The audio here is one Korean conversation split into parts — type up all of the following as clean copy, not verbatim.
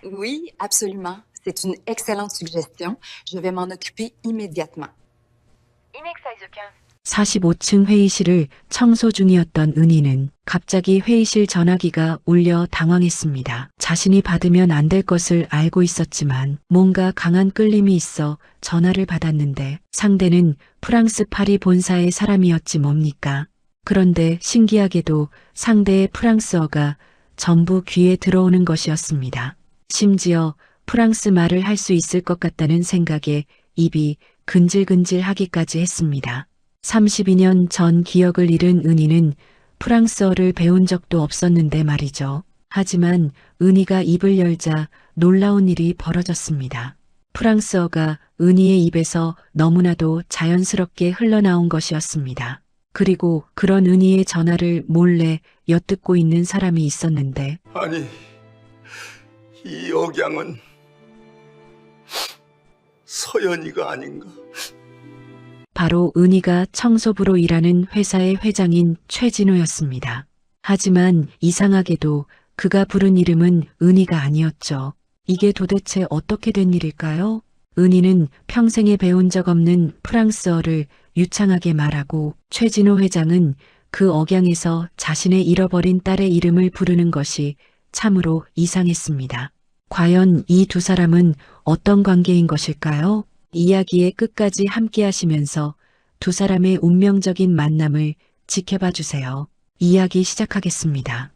Oui, absolument. C'est une excellente suggestion. Je vais m'en occuper immédiatement. 45층 회의실을 청소 중이었던 은희는 갑자기 회의실 전화기가 울려 당황했습니다. 자신이 받으면 안 될 것을 알고 있었지만 뭔가 강한 끌림이 있어 전화를 받았는데 상대는 프랑스 파리 본사의 사람이었지 뭡니까? 그런데 신기하게도 상대의 프랑스어가 전부 귀에 들어오는 것이었습니다. 심지어 프랑스 말을 할 수 있을 것 같다는 생각에 입이 근질근질하기까지 했습니다. 32년 전 기억을 잃은 은희는 프랑스어를 배운 적도 없었는데 말이죠. 하지만 은희가 입을 열자 놀라운 일이 벌어졌습니다. 프랑스어가 은희의 입에서 너무나도 자연스럽게 흘러나온 것이었습니다. 그리고 그런 은희의 전화를 몰래 엿듣고 있는 사람이 있었는데 아니, 이 억양은 서연이가 아닌가? 바로 은희가 청소부로 일하는 회사의 회장인 최진호였습니다. 하지만 이상하게도 그가 부른 이름은 은희가 아니었죠. 이게 도대체 어떻게 된 일일까요? 은희는 평생에 배운 적 없는 프랑스어를 유창하게 말하고 최진호 회장은 그 억양에서 자신의 잃어버린 딸의 이름을 부르는 것이 참으로 이상했습니다. 과연 이 두 사람은 어떤 관계인 것일까요? 이야기의 끝까지 함께 하시면서 두 사람의 운명적인 만남을 지켜봐 주세요. 이야기 시작하겠습니다.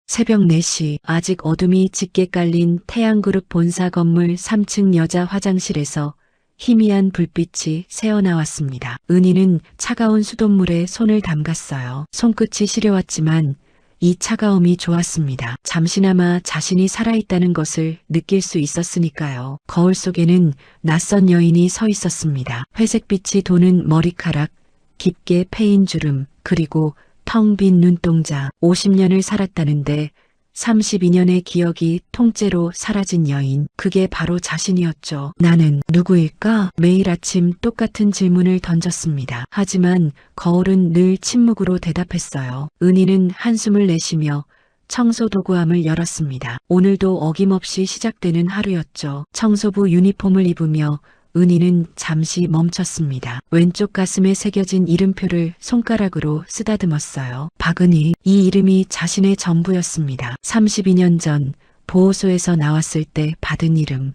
새벽 4시 아직 어둠이 짙게 깔린 태양그룹 본사 건물 3층 여자 화장실에서 희미한 불빛이 새어나왔습니다. 은희는 차가운 수돗물에 손을 담갔어요. 손끝이 시려웠지만 이 차가움이 좋았습니다. 잠시나마 자신이 살아있다는 것을 느낄 수 있었으니까요. 거울 속에는 낯선 여인이 서 있었습니다. 회색빛이 도는 머리카락, 깊게 패인 주름, 그리고 텅 빈 눈동자. 50년을 살았다는데 32년의 기억이 통째로 사라진 여인. 그게 바로 자신이었죠. 나는 누구일까? 매일 아침 똑같은 질문을 던졌습니다. 하지만 거울은 늘 침묵으로 대답했어요. 은희는 한숨을 내쉬며 청소도구함을 열었습니다. 오늘도 어김없이 시작되는 하루였죠. 청소부 유니폼을 입으며 은희는 잠시 멈췄습니다. 왼쪽 가슴에 새겨진 이름표를 손가락으로 쓰다듬었어요. 박은희. 이 이름이 자신의 전부였습니다. 32년 전 보호소에서 나왔을 때 받은 이름.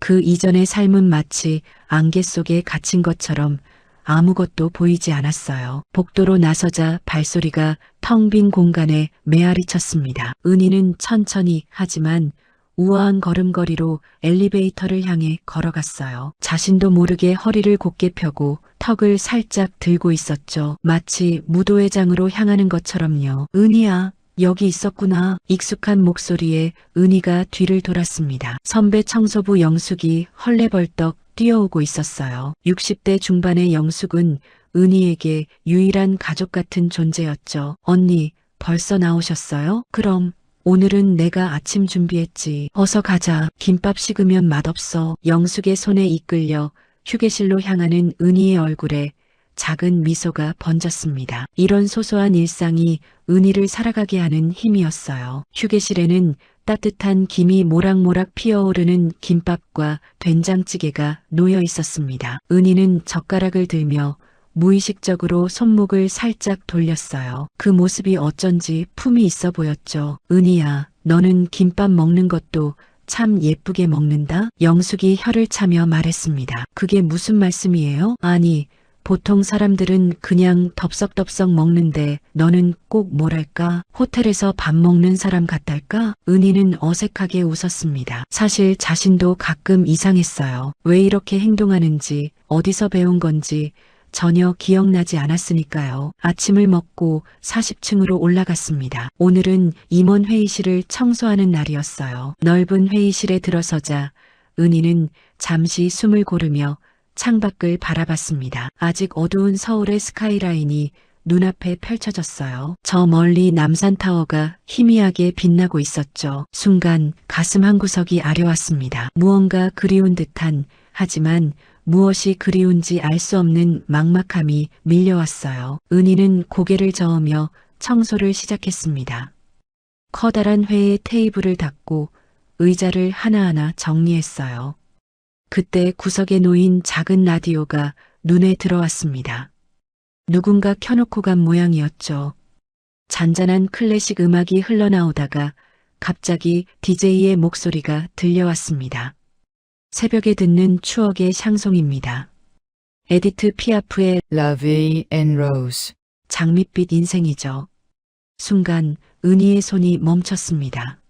그 이전의 삶은 마치 안개 속에 갇힌 것처럼 아무것도 보이지 않았어요. 복도로 나서자 발소리가 텅 빈 공간에 메아리 쳤습니다. 은희는 천천히 하지만 우아한 걸음걸이로 엘리베이터를 향해 걸어갔어요. 자신도 모르게 허리를 곧게 펴고 턱을 살짝 들고 있었죠. 마치 무도회장으로 향하는 것처럼요. 은희야, 여기 있었구나. 익숙한 목소리에 은희가 뒤를 돌았습니다. 선배 청소부 영숙이 헐레벌떡 뛰어오고 있었어요. 60대 중반의 영숙은 은희에게 유일한 가족 같은 존재였죠. 언니, 벌써 나오셨어요? 그럼 오늘은 내가 아침 준비했지. 어서 가자. 김밥 식으면 맛없어. 영숙의 손에 이끌려 휴게실로 향하는 은희의 얼굴에 작은 미소가 번졌습니다. 이런 소소한 일상이 은희를 살아가게 하는 힘이었어요. 휴게실에는 따뜻한 김이 모락모락 피어오르는 김밥과 된장찌개가 놓여 있었습니다. 은희는 젓가락을 들며 무의식적으로 손목을 살짝 돌렸어요. 그 모습이 어쩐지 품이 있어 보였죠. 은희야, 너는 김밥 먹는 것도 참 예쁘게 먹는다? 영숙이 혀를 차며 말했습니다. 그게 무슨 말씀이에요? 아니, 보통 사람들은 그냥 덥석덥석 먹는데 너는 꼭 뭐랄까? 호텔에서 밥 먹는 사람 같달까? 은희는 어색하게 웃었습니다. 사실 자신도 가끔 이상했어요. 왜 이렇게 행동하는지, 어디서 배운 건지 전혀 기억나지 않았으니까요. 아침을 먹고 40층으로 올라갔습니다. 오늘은 임원 회의실을 청소하는 날이었어요. 넓은 회의실에 들어서자 은희는 잠시 숨을 고르며 창밖을 바라봤습니다. 아직 어두운 서울의 스카이라인이 눈앞에 펼쳐졌어요. 저 멀리 남산타워가 희미하게 빛나고 있었죠. 순간 가슴 한구석이 아려왔습니다. 무언가 그리운 듯한, 하지만 무엇이 그리운지 알 수 없는 막막함이 밀려왔어요. 은희는 고개를 저으며 청소를 시작했습니다. 커다란 회의 테이블을 닦고 의자를 하나하나 정리했어요. 그때 구석에 놓인 작은 라디오가 눈에 들어왔습니다. 누군가 켜놓고 간 모양이었죠. 잔잔한 클래식 음악이 흘러나오다가 갑자기 DJ의 목소리가 들려왔습니다. 새벽에 듣는 추억의 샹송입니다. 에디트 피아프의 La vie en rose. 장밋빛 인생이죠. 순간 은희의 손이 멈췄습니다.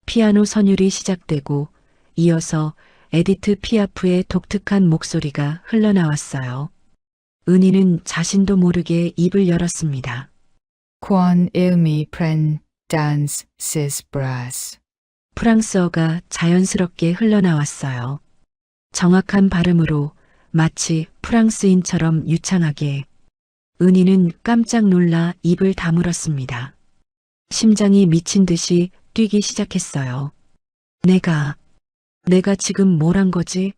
피아노 선율이 시작되고 이어서 에디트 피아프의 독특한 목소리가 흘러나왔어요. 은희는 자신도 모르게 입을 열었습니다. Quand il me prend dans ses bras. 프랑스어가 자연스럽게 흘러나왔어요. 정확한 발음으로 마치 프랑스인처럼 유창하게. 은희는 깜짝 놀라 입을 다물었습니다. 심장이 미친 듯이 뛰기 시작했어요. 내가 지금 뭘 한 거지?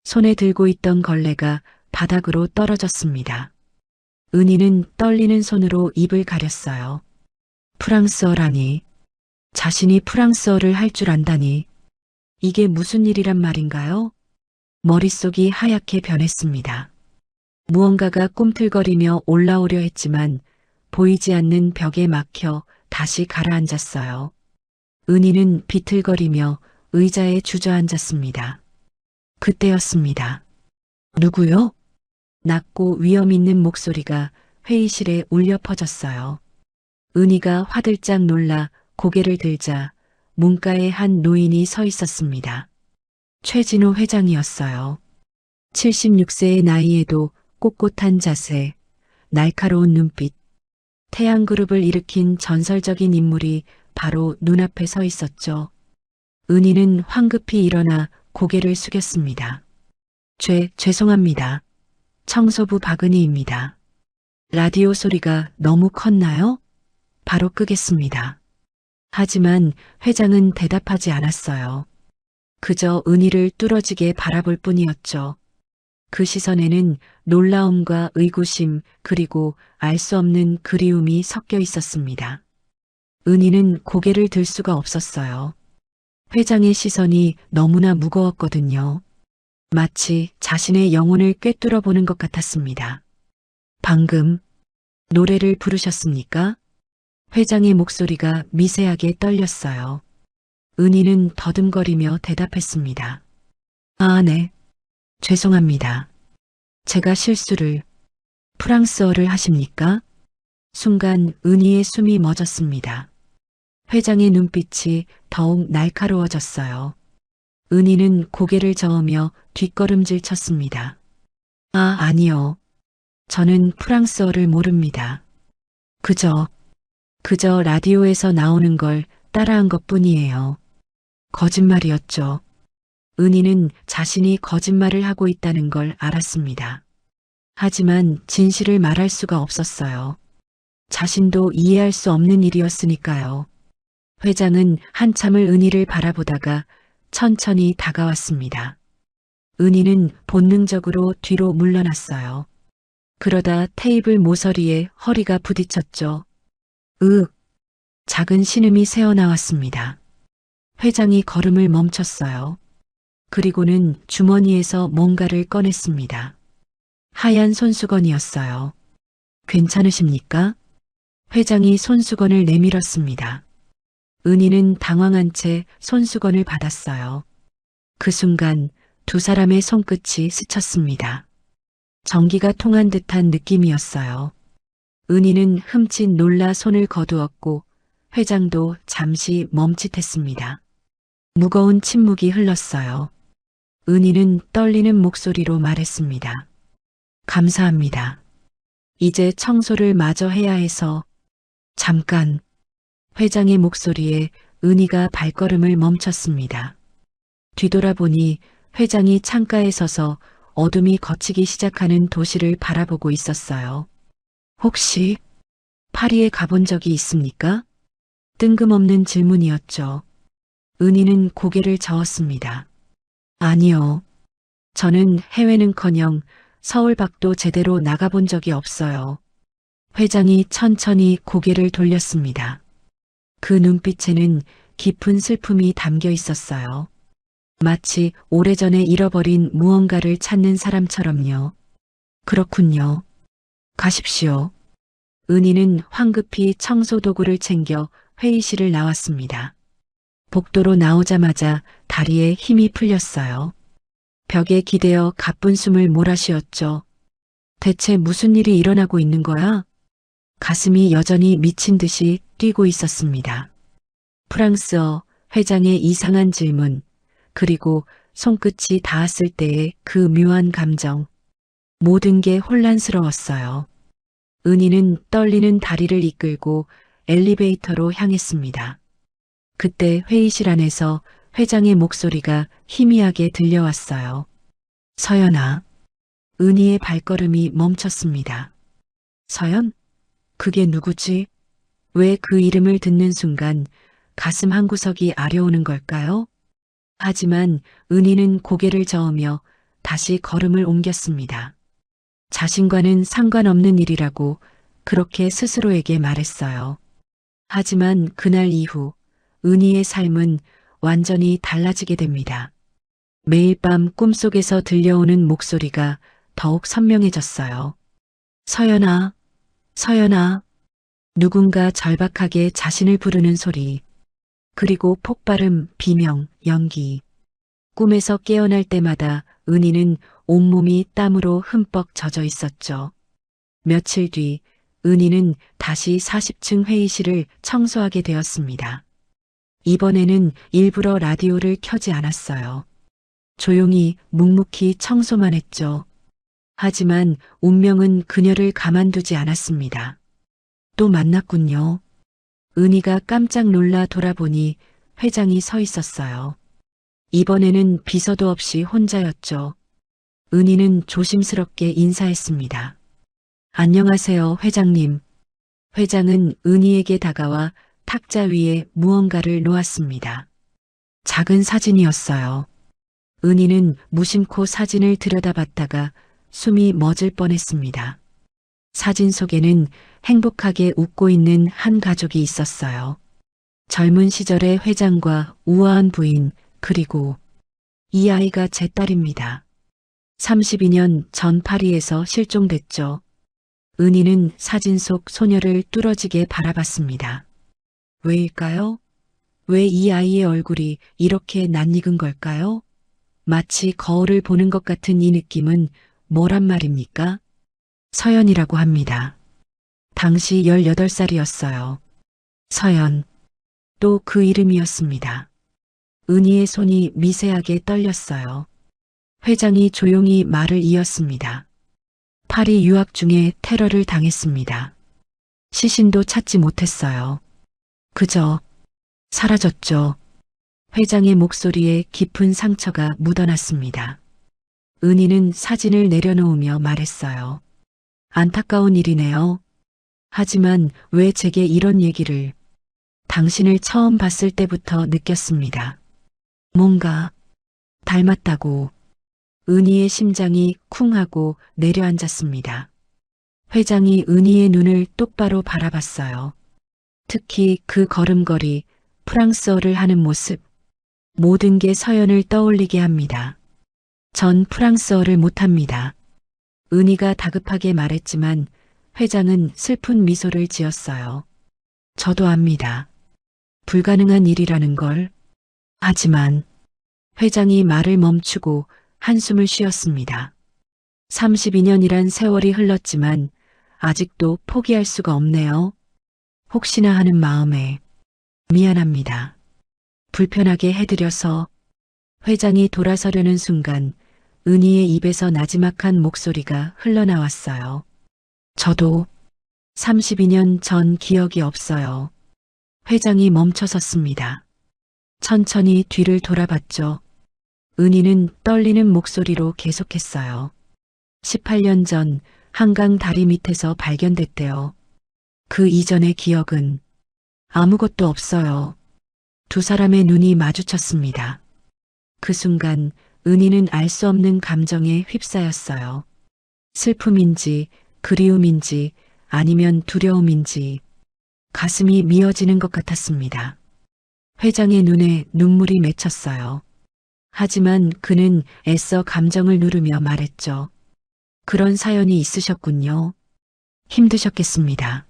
손에 들고 있던 걸레가 바닥으로 떨어졌습니다. 은희는 떨리는 손으로 입을 가렸어요. 프랑스어라니. 자신이 프랑스어를 할 줄 안다니. 이게 무슨 일이란 말인가요? 머릿속이 하얗게 변했습니다. 무언가가 꿈틀거리며 올라오려 했지만 보이지 않는 벽에 막혀 다시 가라앉았어요. 은희는 비틀거리며 의자에 주저앉았습니다. 그때였습니다. 누구요? 낮고 위험 있는 목소리가 회의실에 울려 퍼졌어요. 은희가 화들짝 놀라 고개를 들자 문가에 한 노인이 서 있었습니다. 최진호 회장이었어요. 76세의 나이에도 꼿꼿한 자세, 날카로운 눈빛, 태양그룹을 일으킨 전설적인 인물이 바로 눈앞에 서 있었죠. 은희는 황급히 일어나 고개를 숙였습니다. 죄송합니다. 청소부 박은희입니다. 라디오 소리가 너무 컸나요? 바로 끄겠습니다. 하지만 회장은 대답하지 않았어요. 그저 은희를 뚫어지게 바라볼 뿐이었죠. 그 시선에는 놀라움과 의구심 그리고 알 수 없는 그리움이 섞여 있었습니다. 은희는 고개를 들 수가 없었어요. 회장의 시선이 너무나 무거웠거든요. 마치 자신의 영혼을 꿰뚫어 보는 것 같았습니다. 방금 노래를 부르셨습니까? 회장의 목소리가 미세하게 떨렸어요. 은희는 더듬거리며 대답했습니다. 아, 네. 죄송합니다. 제가 실수를. 프랑스어를 하십니까? 순간 은희의 숨이 멎었습니다. 회장의 눈빛이 더욱 날카로워졌어요. 은희는 고개를 저으며 뒷걸음질 쳤습니다. 아, 아니요. 저는 프랑스어를 모릅니다. 그저 라디오에서 나오는 걸 따라한 것뿐이에요. 거짓말이었죠. 은희는 자신이 거짓말을 하고 있다는 걸 알았습니다. 하지만 진실을 말할 수가 없었어요. 자신도 이해할 수 없는 일이었으니까요. 회장은 한참을 은희를 바라보다가 천천히 다가왔습니다. 은희는 본능적으로 뒤로 물러났어요. 그러다 테이블 모서리에 허리가 부딪혔죠. 작은 신음이 새어나왔습니다. 회장이 걸음을 멈췄어요. 그리고는 주머니에서 뭔가를 꺼냈습니다. 하얀 손수건이었어요. 괜찮으십니까? 회장이 손수건을 내밀었습니다. 은희는 당황한 채 손수건을 받았어요. 그 순간 두 사람의 손끝이 스쳤습니다. 전기가 통한 듯한 느낌이었어요. 은희는 흠칫 놀라 손을 거두었고 회장도 잠시 멈칫했습니다. 무거운 침묵이 흘렀어요. 은희는 떨리는 목소리로 말했습니다. 감사합니다. 이제 청소를 마저 해야 해서. 잠깐. 회장의 목소리에 은희가 발걸음을 멈췄습니다. 뒤돌아보니 회장이 창가에 서서 어둠이 걷히기 시작하는 도시를 바라보고 있었어요. 혹시 파리에 가본 적이 있습니까? 뜬금없는 질문이었죠. 은희는 고개를 저었습니다. 아니요. 저는 해외는커녕 서울 밖도 제대로 나가본 적이 없어요. 회장이 천천히 고개를 돌렸습니다. 그 눈빛에는 깊은 슬픔이 담겨 있었어요. 마치 오래전에 잃어버린 무언가를 찾는 사람처럼요. 그렇군요. 가십시오. 은희는 황급히 청소 도구를 챙겨 회의실을 나왔습니다. 복도로 나오자마자 다리에 힘이 풀렸어요. 벽에 기대어 가쁜 숨을 몰아쉬었죠. 대체 무슨 일이 일어나고 있는 거야? 가슴이 여전히 미친 듯이 뛰고 있었습니다. 프랑스어, 회장의 이상한 질문, 그리고 손끝이 닿았을 때의 그 묘한 감정. 모든 게 혼란스러웠어요. 은희는 떨리는 다리를 이끌고 엘리베이터로 향했습니다. 그때 회의실 안에서 회장의 목소리가 희미하게 들려왔어요. 서연아. 은희의 발걸음이 멈췄습니다. 서연? 그게 누구지? 왜 그 이름을 듣는 순간 가슴 한구석이 아려오는 걸까요? 하지만 은희는 고개를 저으며 다시 걸음을 옮겼습니다. 자신과는 상관없는 일이라고 그렇게 스스로에게 말했어요. 하지만 그날 이후 은희의 삶은 완전히 달라지게 됩니다. 매일 밤 꿈속에서 들려오는 목소리가 더욱 선명해졌어요. 서연아, 서연아. 누군가 절박하게 자신을 부르는 소리. 그리고 폭발음, 비명, 연기. 꿈에서 깨어날 때마다 은희는 온몸이 땀으로 흠뻑 젖어 있었죠. 며칠 뒤 은희는 다시 40층 회의실을 청소하게 되었습니다. 이번에는 일부러 라디오를 켜지 않았어요. 조용히 묵묵히 청소만 했죠. 하지만 운명은 그녀를 가만두지 않았습니다. 또 만났군요. 은희가 깜짝 놀라 돌아보니 회장이 서 있었어요. 이번에는 비서도 없이 혼자였죠. 은희는 조심스럽게 인사했습니다. 안녕하세요, 회장님. 회장은 은희에게 다가와 탁자 위에 무언가를 놓았습니다. 작은 사진이었어요. 은희는 무심코 사진을 들여다봤다가 숨이 멎을 뻔했습니다. 사진 속에는 행복하게 웃고 있는 한 가족이 있었어요. 젊은 시절의 회장과 우아한 부인, 그리고 이 아이가 제 딸입니다. 32년 전 파리에서 실종됐죠. 은희는 사진 속 소녀를 뚫어지게 바라봤습니다. 왜일까요? 왜 이 아이의 얼굴이 이렇게 낯익은 걸까요? 마치 거울을 보는 것 같은 이 느낌은 뭐란 말입니까? 서연이라고 합니다. 당시 18살이었어요. 서연. 또 그 이름이었습니다. 은희의 손이 미세하게 떨렸어요. 회장이 조용히 말을 이었습니다. 파리 유학 중에 테러를 당했습니다. 시신도 찾지 못했어요. 그저 사라졌죠. 회장의 목소리에 깊은 상처가 묻어났습니다. 은희는 사진을 내려놓으며 말했어요. 안타까운 일이네요. 하지만 왜 제게 이런 얘기를. 당신을 처음 봤을 때부터 느꼈습니다. 뭔가 닮았다고. 은희의 심장이 쿵 하고 내려앉았습니다. 회장이 은희의 눈을 똑바로 바라봤어요. 특히 그 걸음걸이, 프랑스어를 하는 모습, 모든 게 서연을 떠올리게 합니다. 전 프랑스어를 못합니다. 은희가 다급하게 말했지만 회장은 슬픈 미소를 지었어요. 저도 압니다. 불가능한 일이라는 걸. 하지만 회장이 말을 멈추고 한숨을 쉬었습니다. 32년이란 세월이 흘렀지만 아직도 포기할 수가 없네요. 혹시나 하는 마음에 미안합니다. 불편하게 해드려서. 회장이 돌아서려는 순간 은희의 입에서 나지막한 목소리가 흘러나왔어요. 저도 32년 전 기억이 없어요. 회장이 멈춰섰습니다. 천천히 뒤를 돌아봤죠. 은희는 떨리는 목소리로 계속했어요. 18년 전 한강 다리 밑에서 발견됐대요. 그 이전의 기억은 아무것도 없어요. 두 사람의 눈이 마주쳤습니다. 그 순간 은희는 알 수 없는 감정에 휩싸였어요. 슬픔인지 그리움인지 아니면 두려움인지 가슴이 미어지는 것 같았습니다. 회장의 눈에 눈물이 맺혔어요. 하지만 그는 애써 감정을 누르며 말했죠. 그런 사연이 있으셨군요. 힘드셨겠습니다.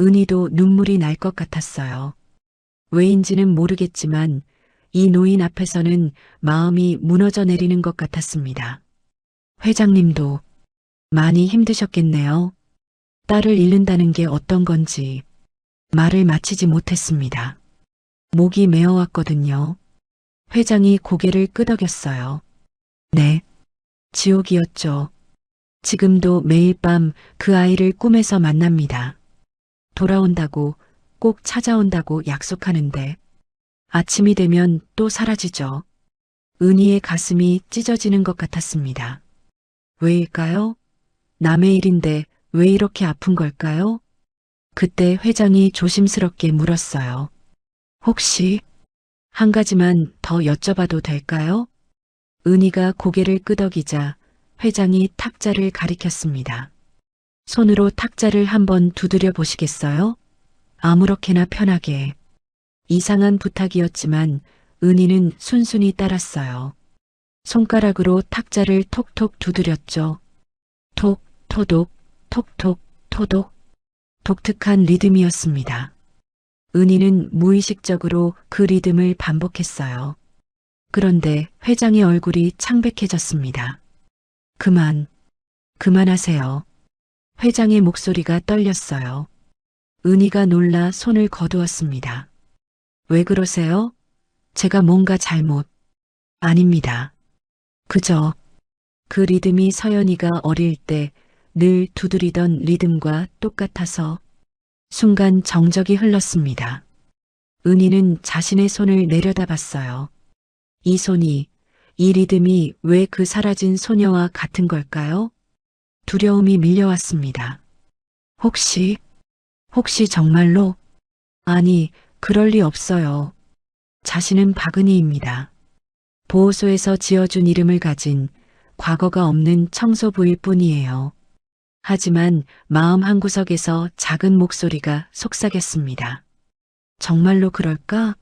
은희도 눈물이 날 것 같았어요. 왜인지는 모르겠지만 이 노인 앞에서는 마음이 무너져 내리는 것 같았습니다. 회장님도 많이 힘드셨겠네요. 딸을 잃는다는 게 어떤 건지 말을 마치지 못했습니다. 목이 메어왔거든요. 회장이 고개를 끄덕였어요. 네, 지옥이었죠. 지금도 매일 밤 그 아이를 꿈에서 만납니다. 돌아온다고, 꼭 찾아온다고 약속하는데 아침이 되면 또 사라지죠. 은희의 가슴이 찢어지는 것 같았습니다. 왜일까요? 남의 일인데 왜 이렇게 아픈 걸까요? 그때 회장이 조심스럽게 물었어요. 혹시 한 가지만 더 여쭤봐도 될까요? 은희가 고개를 끄덕이자 회장이 탁자를 가리켰습니다. 손으로 탁자를 한번 두드려 보시겠어요? 아무렇게나 편하게. 이상한 부탁이었지만 은희는 순순히 따랐어요. 손가락으로 탁자를 톡톡 두드렸죠. 톡, 토독, 톡톡, 토독. 독특한 리듬이었습니다. 은희는 무의식적으로 그 리듬을 반복했어요. 그런데 회장의 얼굴이 창백해졌습니다. 그만하세요. 회장의 목소리가 떨렸어요. 은희가 놀라 손을 거두었습니다. 왜 그러세요? 제가 뭔가 잘못. 아닙니다. 그저 그 리듬이 서연이가 어릴 때 늘 두드리던 리듬과 똑같아서 순간 정적이 흘렀습니다. 은희는 자신의 손을 내려다봤어요. 이 손이, 이 리듬이 왜 그 사라진 소녀와 같은 걸까요? 두려움이 밀려왔습니다. 혹시 정말로? 아니, 그럴 리 없어요. 자신은 박은희입니다. 보호소에서 지어준 이름을 가진 과거가 없는 청소부일 뿐이에요. 하지만 마음 한구석에서 작은 목소리가 속삭였습니다. 정말로 그럴까?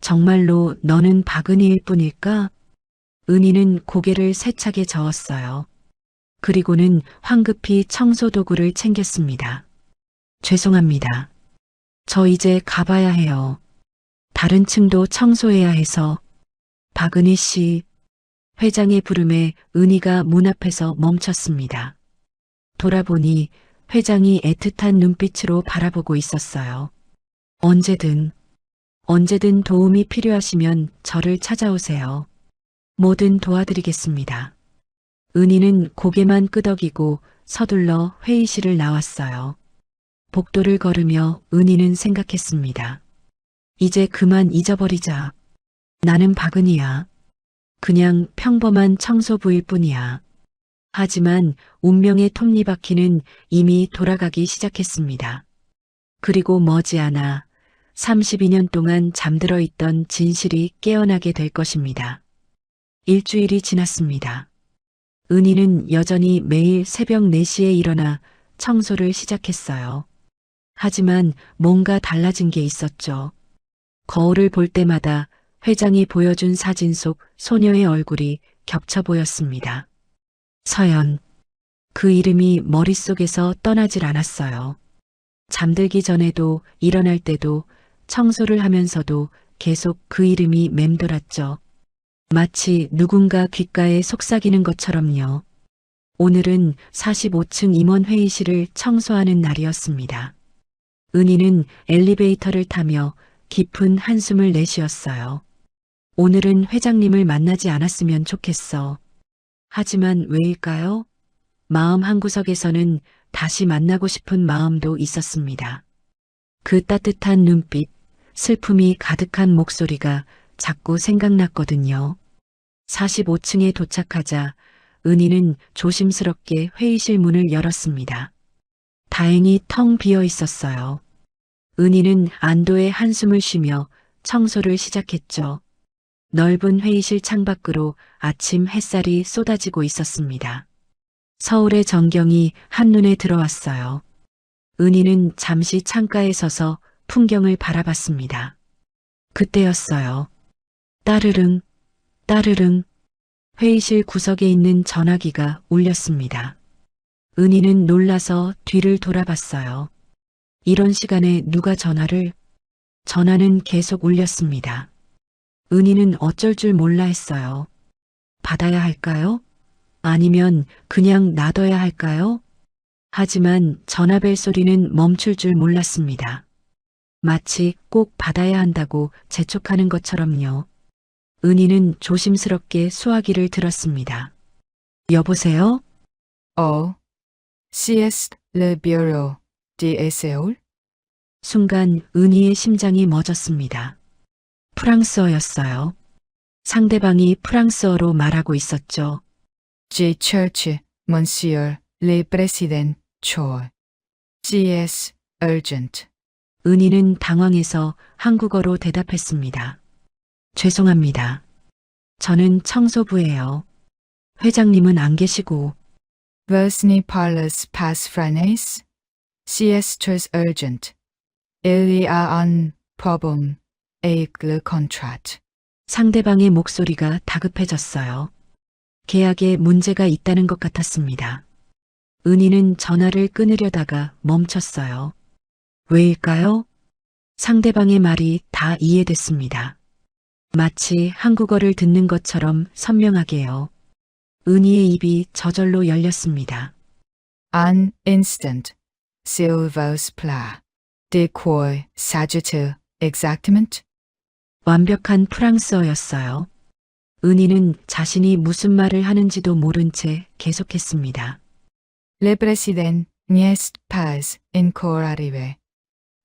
정말로 너는 박은희일 뿐일까? 은희는 고개를 세차게 저었어요. 그리고는 황급히 청소도구를 챙겼습니다. 죄송합니다. 저 이제 가봐야 해요. 다른 층도 청소해야 해서. 박은희 씨, 회장의 부름에 은희가 문 앞에서 멈췄습니다. 돌아보니 회장이 애틋한 눈빛으로 바라보고 있었어요. 언제든 도움이 필요하시면 저를 찾아오세요. 뭐든 도와드리겠습니다. 은희는 고개만 끄덕이고 서둘러 회의실을 나왔어요. 복도를 걸으며 은희는 생각했습니다. 이제 그만 잊어버리자. 나는 박은희야. 그냥 평범한 청소부일 뿐이야. 하지만 운명의 톱니바퀴는 이미 돌아가기 시작했습니다. 그리고 머지않아 32년 동안 잠들어 있던 진실이 깨어나게 될 것입니다. 일주일이 지났습니다. 은희는 여전히 매일 새벽 4시에 일어나 청소를 시작했어요. 하지만 뭔가 달라진 게 있었죠. 거울을 볼 때마다 회장이 보여준 사진 속 소녀의 얼굴이 겹쳐 보였습니다. 서연. 그 이름이 머릿속에서 떠나질 않았어요. 잠들기 전에도 일어날 때도 청소를 하면서도 계속 그 이름이 맴돌았죠. 마치 누군가 귓가에 속삭이는 것처럼요. 오늘은 45층 임원 회의실을 청소하는 날이었습니다. 은희는 엘리베이터를 타며 깊은 한숨을 내쉬었어요. 오늘은 회장님을 만나지 않았으면 좋겠어. 하지만 왜일까요? 마음 한구석에서는 다시 만나고 싶은 마음도 있었습니다. 그 따뜻한 눈빛, 슬픔이 가득한 목소리가 자꾸 생각났거든요. 45층에 도착하자 은희는 조심스럽게 회의실 문을 열었습니다. 다행히 텅 비어 있었어요. 은희는 안도의 한숨을 쉬며 청소를 시작했죠. 넓은 회의실 창밖으로 아침 햇살이 쏟아지고 있었습니다. 서울의 전경이 한눈에 들어왔어요. 은희는 잠시 창가에 서서 풍경을 바라봤습니다. 그때였어요. 따르릉, 따르릉. 회의실 구석에 있는 전화기가 울렸습니다. 은희는 놀라서 뒤를 돌아봤어요. 이런 시간에 누가 전화를? 전화는 계속 울렸습니다. 은희는 어쩔 줄 몰라 했어요. 받아야 할까요? 아니면 그냥 놔둬야 할까요? 하지만 전화벨 소리는 멈출 줄 몰랐습니다. 마치 꼭 받아야 한다고 재촉하는 것처럼요. 은희는 조심스럽게 수화기를 들었습니다. 여보세요? Oh. CS Le Bureau d'Essai? 순간 은희의 심장이 멎었습니다. 프랑스어였어요. 상대방이 프랑스어로 말하고 있었죠. J. Church, Monsieur le Président Choi. CS Urgent. 은희는 당황해서 한국어로 대답했습니다. 죄송합니다. 저는 청소부예요. 회장님은 안 계시고. Vosny parlez pas français? CS très urgent. Il y a un problème avec le contrat. 상대방의 목소리가 다급해졌어요. 계약에 문제가 있다는 것 같았습니다. 은희는 전화를 끊으려다가 멈췄어요. 왜일까요? 상대방의 말이 다 이해됐습니다. 마치 한국어를 듣는 것처럼 선명하게요. 은희의 입이 저절로 열렸습니다. Un instant. S'il vous plaît. De quoi s'agit-il exactement? 완벽한 프랑스어였어요. 은희는 자신이 무슨 말을 하는지도 모른 채 계속했습니다. Le président n'est pas encore arrivé.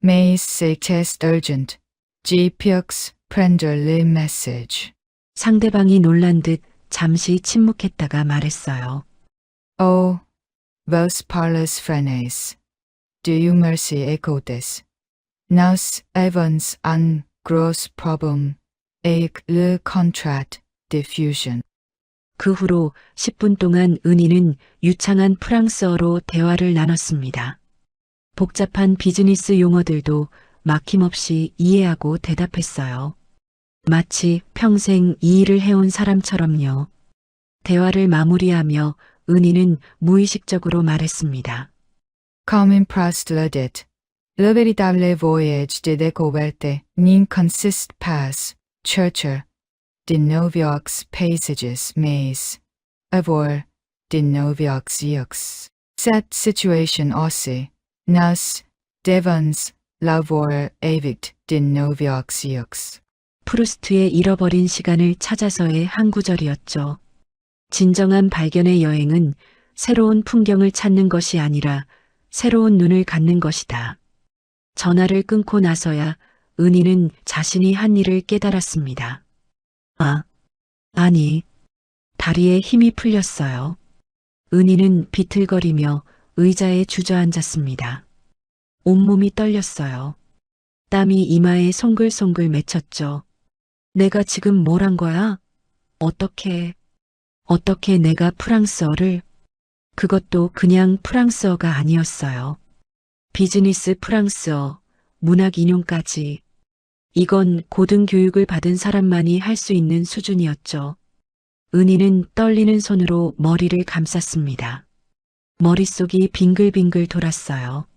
Mais c'est urgent. Je peux prendre le message. 상대방이 놀란 듯 잠시 침묵했다가 말했어요. Oh, vos parlez français. Do you merci écoutes? Nous avons un gros problème avec le contrat de fusion. 그 후로 10분 동안 은희는 유창한 프랑스어로 대화를 나눴습니다. 복잡한 비즈니스 용어들도 막힘없이 이해하고 대답했어요. 마치 평생 이 일을 해온 사람처럼요. 대화를 마무리하며 은희는 무의식적으로 말했습니다. Comme une phrase le dit. Le véritable voyage de découverte n'y consiste pas, chercher de nouveaux paysages mais avoir de nouveaux yeux. Cette situation aussi, nous devons l'avoir avec de nouveaux yeux. 프루스트의 잃어버린 시간을 찾아서의 한 구절이었죠. 진정한 발견의 여행은 새로운 풍경을 찾는 것이 아니라 새로운 눈을 갖는 것이다. 전화를 끊고 나서야 은희는 자신이 한 일을 깨달았습니다. 아니, 다리에 힘이 풀렸어요. 은희는 비틀거리며 의자에 주저앉았습니다. 온몸이 떨렸어요. 땀이 이마에 송글송글 맺혔죠. 내가 지금 뭘 한 거야? 어떻게 내가 프랑스어를? 그것도 그냥 프랑스어가 아니었어요. 비즈니스 프랑스어, 문학 인용까지. 이건 고등교육을 받은 사람만이 할 수 있는 수준이었죠. 은희는 떨리는 손으로 머리를 감쌌습니다. 머릿속이 빙글빙글 돌았어요.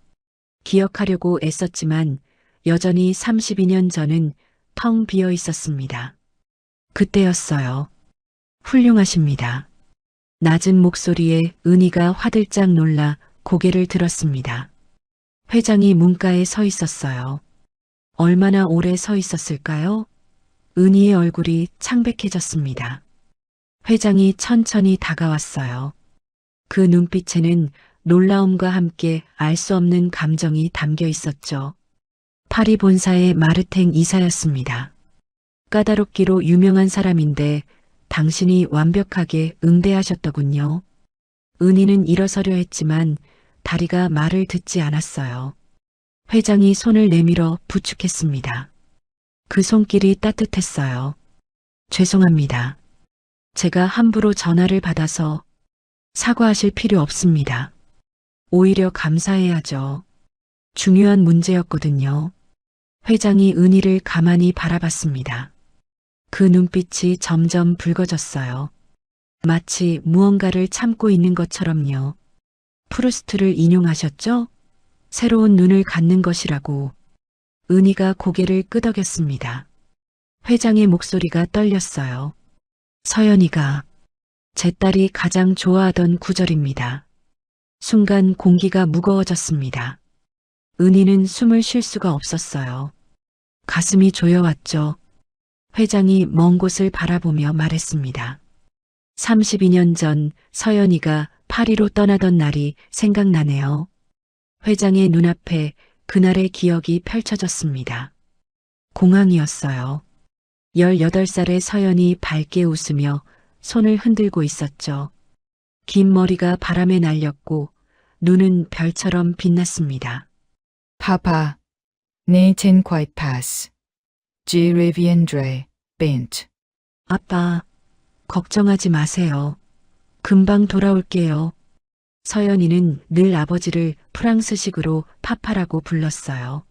기억하려고 애썼지만 여전히 32년 전은 텅 비어 있었습니다. 그때였어요. 훌륭하십니다. 낮은 목소리에 은희가 화들짝 놀라 고개를 들었습니다. 회장이 문가에 서 있었어요. 얼마나 오래 서 있었을까요? 은희의 얼굴이 창백해졌습니다. 회장이 천천히 다가왔어요. 그 눈빛에는 놀라움과 함께 알 수 없는 감정이 담겨 있었죠. 파리 본사의 마르탱 이사였습니다. 까다롭기로 유명한 사람인데 당신이 완벽하게 응대하셨더군요. 은희는 일어서려 했지만 다리가 말을 듣지 않았어요. 회장이 손을 내밀어 부축했습니다. 그 손길이 따뜻했어요. 죄송합니다. 제가 함부로 전화를 받아서 사과하실 필요 없습니다. 오히려 감사해야죠. 중요한 문제였거든요. 회장이 은희를 가만히 바라봤습니다. 그 눈빛이 점점 붉어졌어요. 마치 무언가를 참고 있는 것처럼요. 프루스트를 인용하셨죠? 새로운 눈을 갖는 것이라고. 은희가 고개를 끄덕였습니다. 회장의 목소리가 떨렸어요. 서연이가 제 딸이 가장 좋아하던 구절입니다. 순간 공기가 무거워졌습니다. 은희는 숨을 쉴 수가 없었어요. 가슴이 조여왔죠. 회장이 먼 곳을 바라보며 말했습니다. 32년 전 서연이가 파리로 떠나던 날이 생각나네요. 회장의 눈앞에 그날의 기억이 펼쳐졌습니다. 공항이었어요. 18살의 서연이 밝게 웃으며 손을 흔들고 있었죠. 긴 머리가 바람에 날렸고 눈은 별처럼 빛났습니다. Papa, Nathan quite pass. G. reviendrai, bent. 아빠, 걱정하지 마세요. 금방 돌아올게요. 서연이는 늘 아버지를 프랑스식으로 파파라고 불렀어요.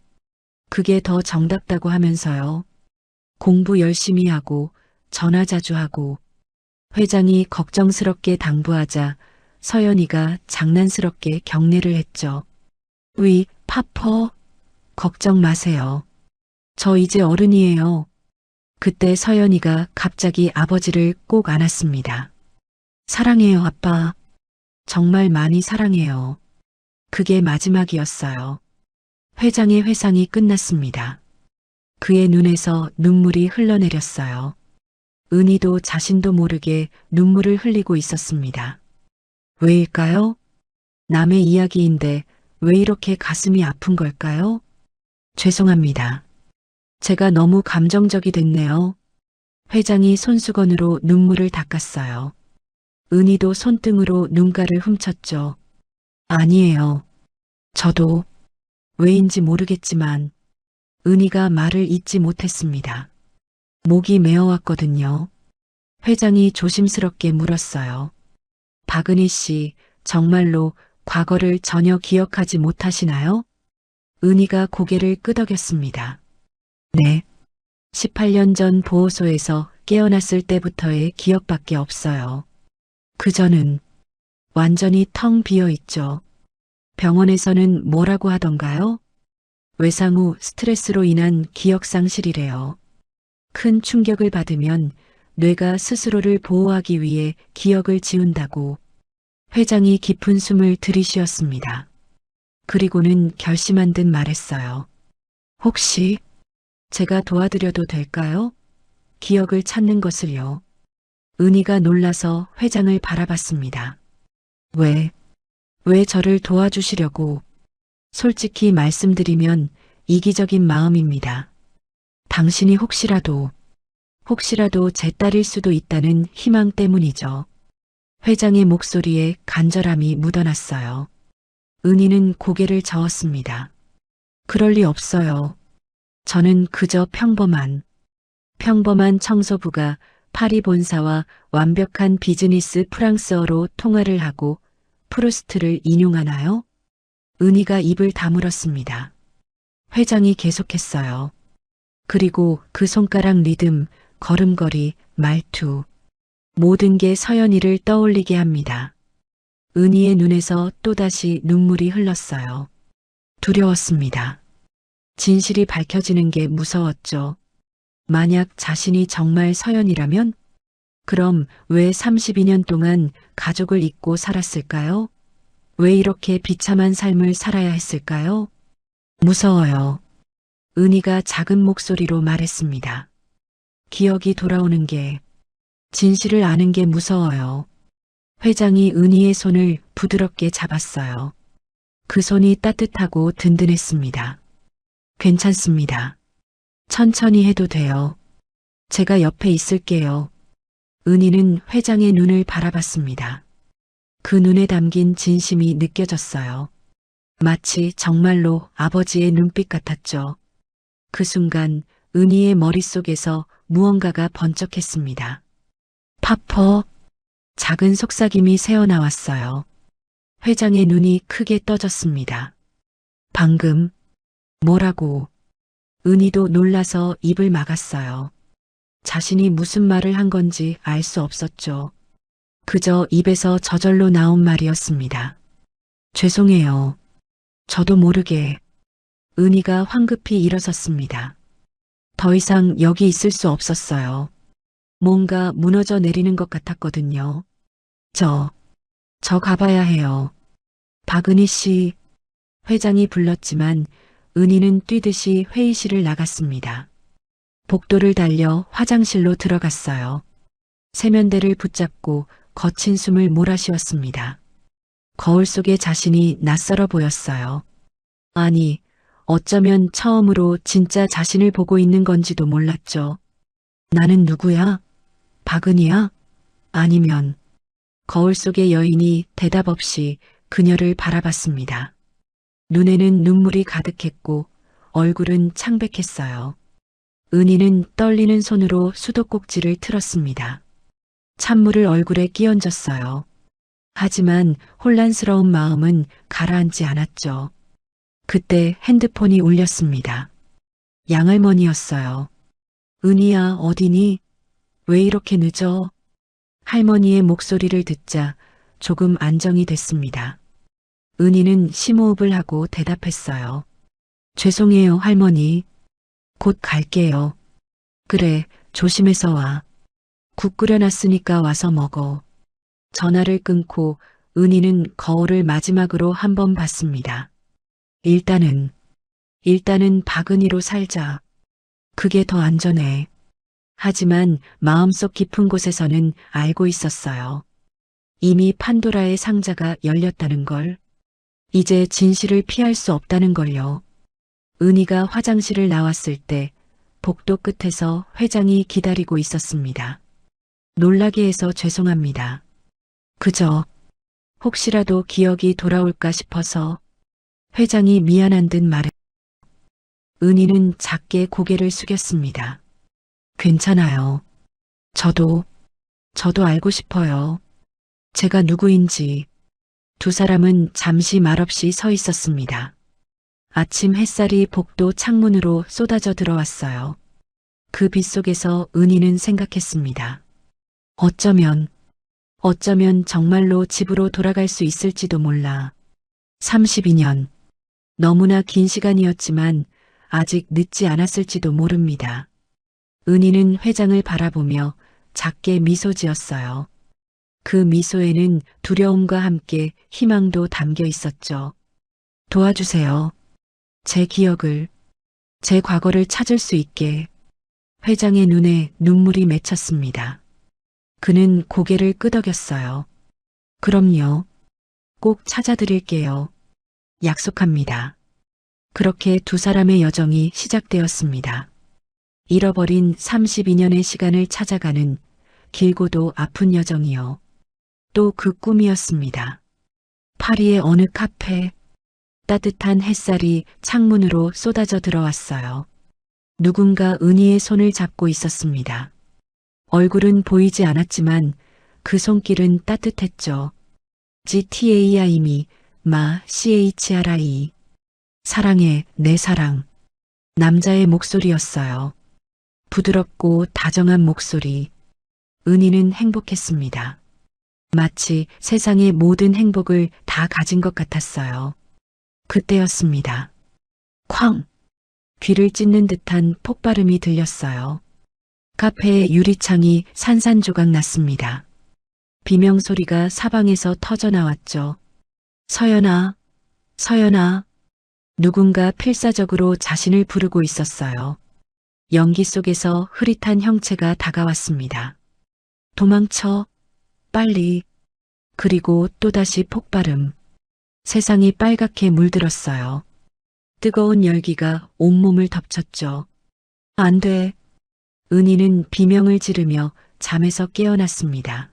그게 더 정답다고 하면서요. 공부 열심히 하고 전화 자주 하고. 회장이 걱정스럽게 당부하자 서연이가 장난스럽게 경례를 했죠. 위, 파퍼, 걱정 마세요. 저 이제 어른이에요. 그때 서연이가 갑자기 아버지를 꼭 안았습니다. 사랑해요, 아빠. 정말 많이 사랑해요. 그게 마지막이었어요. 회장의 회상이 끝났습니다. 그의 눈에서 눈물이 흘러내렸어요. 은희도 자신도 모르게 눈물을 흘리고 있었습니다. 왜일까요? 남의 이야기인데 왜 이렇게 가슴이 아픈 걸까요? 죄송합니다. 제가 너무 감정적이 됐네요. 회장이 손수건으로 눈물을 닦았어요. 은희도 손등으로 눈가를 훔쳤죠. 아니에요. 저도 왜인지 모르겠지만 은희가 말을 잇지 못했습니다. 목이 메어왔거든요. 회장이 조심스럽게 물었어요. 박은희 씨, 정말로 과거를 전혀 기억하지 못하시나요? 은희가 고개를 끄덕였습니다. 네. 18년 전 보호소에서 깨어났을 때부터의 기억밖에 없어요. 그전은 완전히 텅 비어 있죠. 병원에서는 뭐라고 하던가요? 외상 후 스트레스로 인한 기억 상실이래요. 큰 충격을 받으면 뇌가 스스로를 보호하기 위해 기억을 지운다고. 회장이 깊은 숨을 들이쉬었습니다. 그리고는 결심한 듯 말했어요. 혹시 제가 도와드려도 될까요? 기억을 찾는 것을요. 은희가 놀라서 회장을 바라봤습니다. 왜 저를 도와주시려고? 솔직히 말씀드리면 이기적인 마음입니다. 당신이 혹시라도 제 딸일 수도 있다는 희망 때문이죠. 회장의 목소리에 간절함이 묻어났어요. 은희는 고개를 저었습니다. 그럴 리 없어요. 저는 그저 평범한 청소부가 파리 본사와 완벽한 비즈니스 프랑스어로 통화를 하고 프루스트를 인용하나요? 은희가 입을 다물었습니다. 회장이 계속했어요. 그리고 그 손가락 리듬, 걸음걸이, 말투, 모든 게 서연이를 떠올리게 합니다. 은희의 눈에서 또다시 눈물이 흘렀어요. 두려웠습니다. 진실이 밝혀지는 게 무서웠죠. 만약 자신이 정말 서연이라면? 그럼 왜 32년 동안 가족을 잊고 살았을까요? 왜 이렇게 비참한 삶을 살아야 했을까요? 무서워요. 은희가 작은 목소리로 말했습니다. 기억이 돌아오는 게, 진실을 아는 게 무서워요. 회장이 은희의 손을 부드럽게 잡았어요. 그 손이 따뜻하고 든든했습니다. 괜찮습니다. 천천히 해도 돼요. 제가 옆에 있을게요. 은희는 회장의 눈을 바라봤습니다. 그 눈에 담긴 진심이 느껴졌어요. 마치 정말로 아버지의 눈빛 같았죠. 그 순간 은희의 머릿속에서 무언가가 번쩍했습니다. 파퍼, 작은 속삭임이 새어나왔어요. 회장의 눈이 크게 떠졌습니다. 방금, 뭐라고? 은희도 놀라서 입을 막았어요. 자신이 무슨 말을 한 건지 알 수 없었죠. 그저 입에서 저절로 나온 말이었습니다. 죄송해요. 저도 모르게. 은희가 황급히 일어섰습니다. 더 이상 여기 있을 수 없었어요. 뭔가 무너져 내리는 것 같았거든요. 저 가봐야 해요. 박은희 씨, 회장이 불렀지만 은희는 뛰듯이 회의실을 나갔습니다. 복도를 달려 화장실로 들어갔어요. 세면대를 붙잡고 거친 숨을 몰아쉬었습니다. 거울 속에 자신이 낯설어 보였어요. 아니, 어쩌면 처음으로 진짜 자신을 보고 있는 건지도 몰랐죠. 나는 누구야? 박은희야? 아니면 거울 속의 여인이 대답 없이 그녀를 바라봤습니다. 눈에는 눈물이 가득했고 얼굴은 창백했어요. 은희는 떨리는 손으로 수도꼭지를 틀었습니다. 찬물을 얼굴에 끼얹었어요. 하지만 혼란스러운 마음은 가라앉지 않았죠. 그때 핸드폰이 울렸습니다. 양할머니였어요. 은희야, 어디니? 왜 이렇게 늦어? 할머니의 목소리를 듣자 조금 안정이 됐습니다. 은희는 심호흡을 하고 대답했어요. 죄송해요, 할머니. 곧 갈게요. 그래, 조심해서 와. 국 끓여놨으니까 와서 먹어. 전화를 끊고 은희는 거울을 마지막으로 한 번 봤습니다. 일단은 박은희로 살자. 그게 더 안전해. 하지만 마음속 깊은 곳에서는 알고 있었어요. 이미 판도라의 상자가 열렸다는 걸. 이제 진실을 피할 수 없다는 걸요. 은희가 화장실을 나왔을 때 복도 끝에서 회장이 기다리고 있었습니다. 놀라게 해서 죄송합니다. 그저 혹시라도 기억이 돌아올까 싶어서. 회장이 미안한 듯 말했. 은희는 작게 고개를 숙였습니다. 괜찮아요. 저도 알고 싶어요. 제가 누구인지. 두 사람은 잠시 말없이 서 있었습니다. 아침 햇살이 복도 창문으로 쏟아져 들어왔어요. 그 빛 속에서 은희는 생각했습니다. 어쩌면 정말로 집으로 돌아갈 수 있을지도 몰라. 32년. 너무나 긴 시간이었지만 아직 늦지 않았을지도 모릅니다. 은희는 회장을 바라보며 작게 미소 지었어요. 그 미소에는 두려움과 함께 희망도 담겨 있었죠. 도와주세요. 제 기억을, 제 과거를 찾을 수 있게. 회장의 눈에 눈물이 맺혔습니다. 그는 고개를 끄덕였어요. 그럼요. 꼭 찾아드릴게요. 약속합니다. 그렇게 두 사람의 여정이 시작되었습니다. 잃어버린 32년의 시간을 찾아가는 길고도 아픈 여정이요. 또 그 꿈이었습니다. 파리의 어느 카페. 따뜻한 햇살이 창문으로 쏟아져 들어왔어요. 누군가 은희의 손을 잡고 있었습니다. 얼굴은 보이지 않았지만 그 손길은 따뜻했죠. GTAI미 마 CHRI. 사랑해, 내 사랑. 남자의 목소리였어요. 부드럽고 다정한 목소리. 은희는 행복했습니다. 마치 세상의 모든 행복을 다 가진 것 같았어요. 그때였습니다. 쾅! 귀를 찢는 듯한 폭발음이 들렸어요. 카페의 유리창이 산산조각 났습니다. 비명 소리가 사방에서 터져 나왔죠. 서연아, 서연아. 누군가 필사적으로 자신을 부르고 있었어요. 연기 속에서 흐릿한 형체가 다가왔습니다. 도망쳐, 빨리. 그리고 또다시 폭발음. 세상이 빨갛게 물들었어요. 뜨거운 열기가 온몸을 덮쳤죠. 안 돼. 은희는 비명을 지르며 잠에서 깨어났습니다.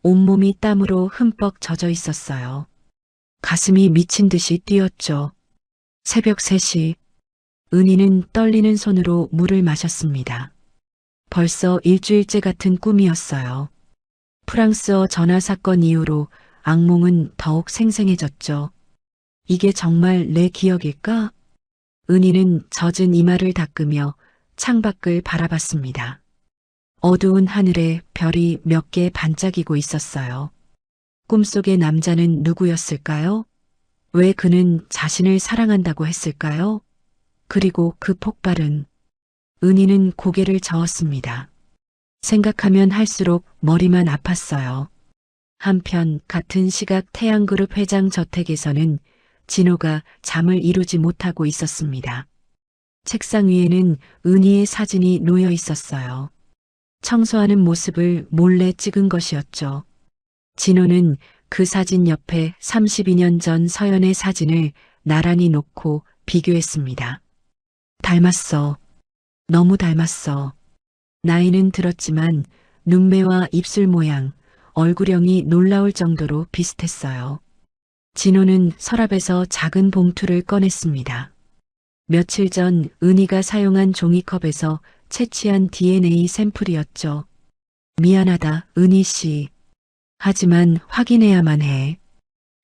온몸이 땀으로 흠뻑 젖어 있었어요. 가슴이 미친 듯이 뛰었죠. 새벽 3시. 은희는 떨리는 손으로 물을 마셨습니다. 벌써 일주일째 같은 꿈이었어요. 프랑스어 전화 사건 이후로 악몽은 더욱 생생해졌죠. 이게 정말 내 기억일까? 은희는 젖은 이마를 닦으며 창밖을 바라봤습니다. 어두운 하늘에 별이 몇 개 반짝이고 있었어요. 꿈속의 남자는 누구였을까요? 왜 그는 자신을 사랑한다고 했을까요? 그리고 그 폭발은 은희는 고개를 저었습니다. 생각하면 할수록 머리만 아팠어요. 한편 같은 시각 태양그룹 회장 저택에서는 진호가 잠을 이루지 못하고 있었습니다. 책상 위에는 은희의 사진이 놓여 있었어요. 청소하는 모습을 몰래 찍은 것이었죠. 진호는 그 사진 옆에 32년 전 서연의 사진을 나란히 놓고 비교했습니다. 닮았어. 너무 닮았어. 나이는 들었지만 눈매와 입술 모양, 얼굴형이 놀라울 정도로 비슷했어요. 진호는 서랍에서 작은 봉투를 꺼냈습니다. 며칠 전 은희가 사용한 종이컵에서 채취한 DNA 샘플이었죠. 미안하다, 은희 씨. 하지만 확인해야만 해.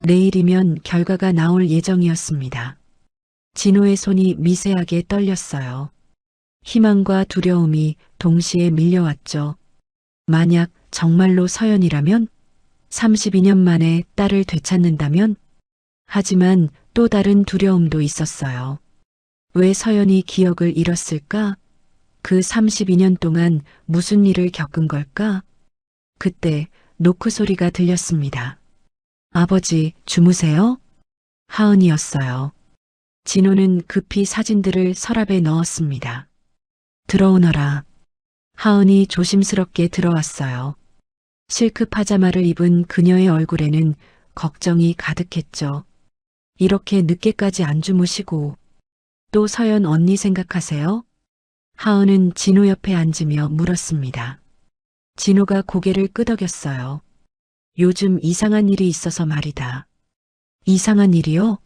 내일이면 결과가 나올 예정이었습니다. 진호의 손이 미세하게 떨렸어요. 희망과 두려움이 동시에 밀려왔죠. 만약 정말로 서연이라면? 32년 만에 딸을 되찾는다면? 하지만 또 다른 두려움도 있었어요. 왜 서연이 기억을 잃었을까? 그 32년 동안 무슨 일을 겪은 걸까? 그때 노크 소리가 들렸습니다. 아버지, 주무세요? 하은이었어요. 진호는 급히 사진들을 서랍에 넣었습니다. 들어오너라. 하은이 조심스럽게 들어왔어요. 실크 파자마를 입은 그녀의 얼굴에는 걱정이 가득했죠. 이렇게 늦게까지 안 주무시고 또 서연 언니 생각하세요? 하은은 진호 옆에 앉으며 물었습니다. 진호가 고개를 끄덕였어요. 요즘 이상한 일이 있어서 말이다. 이상한 일이요?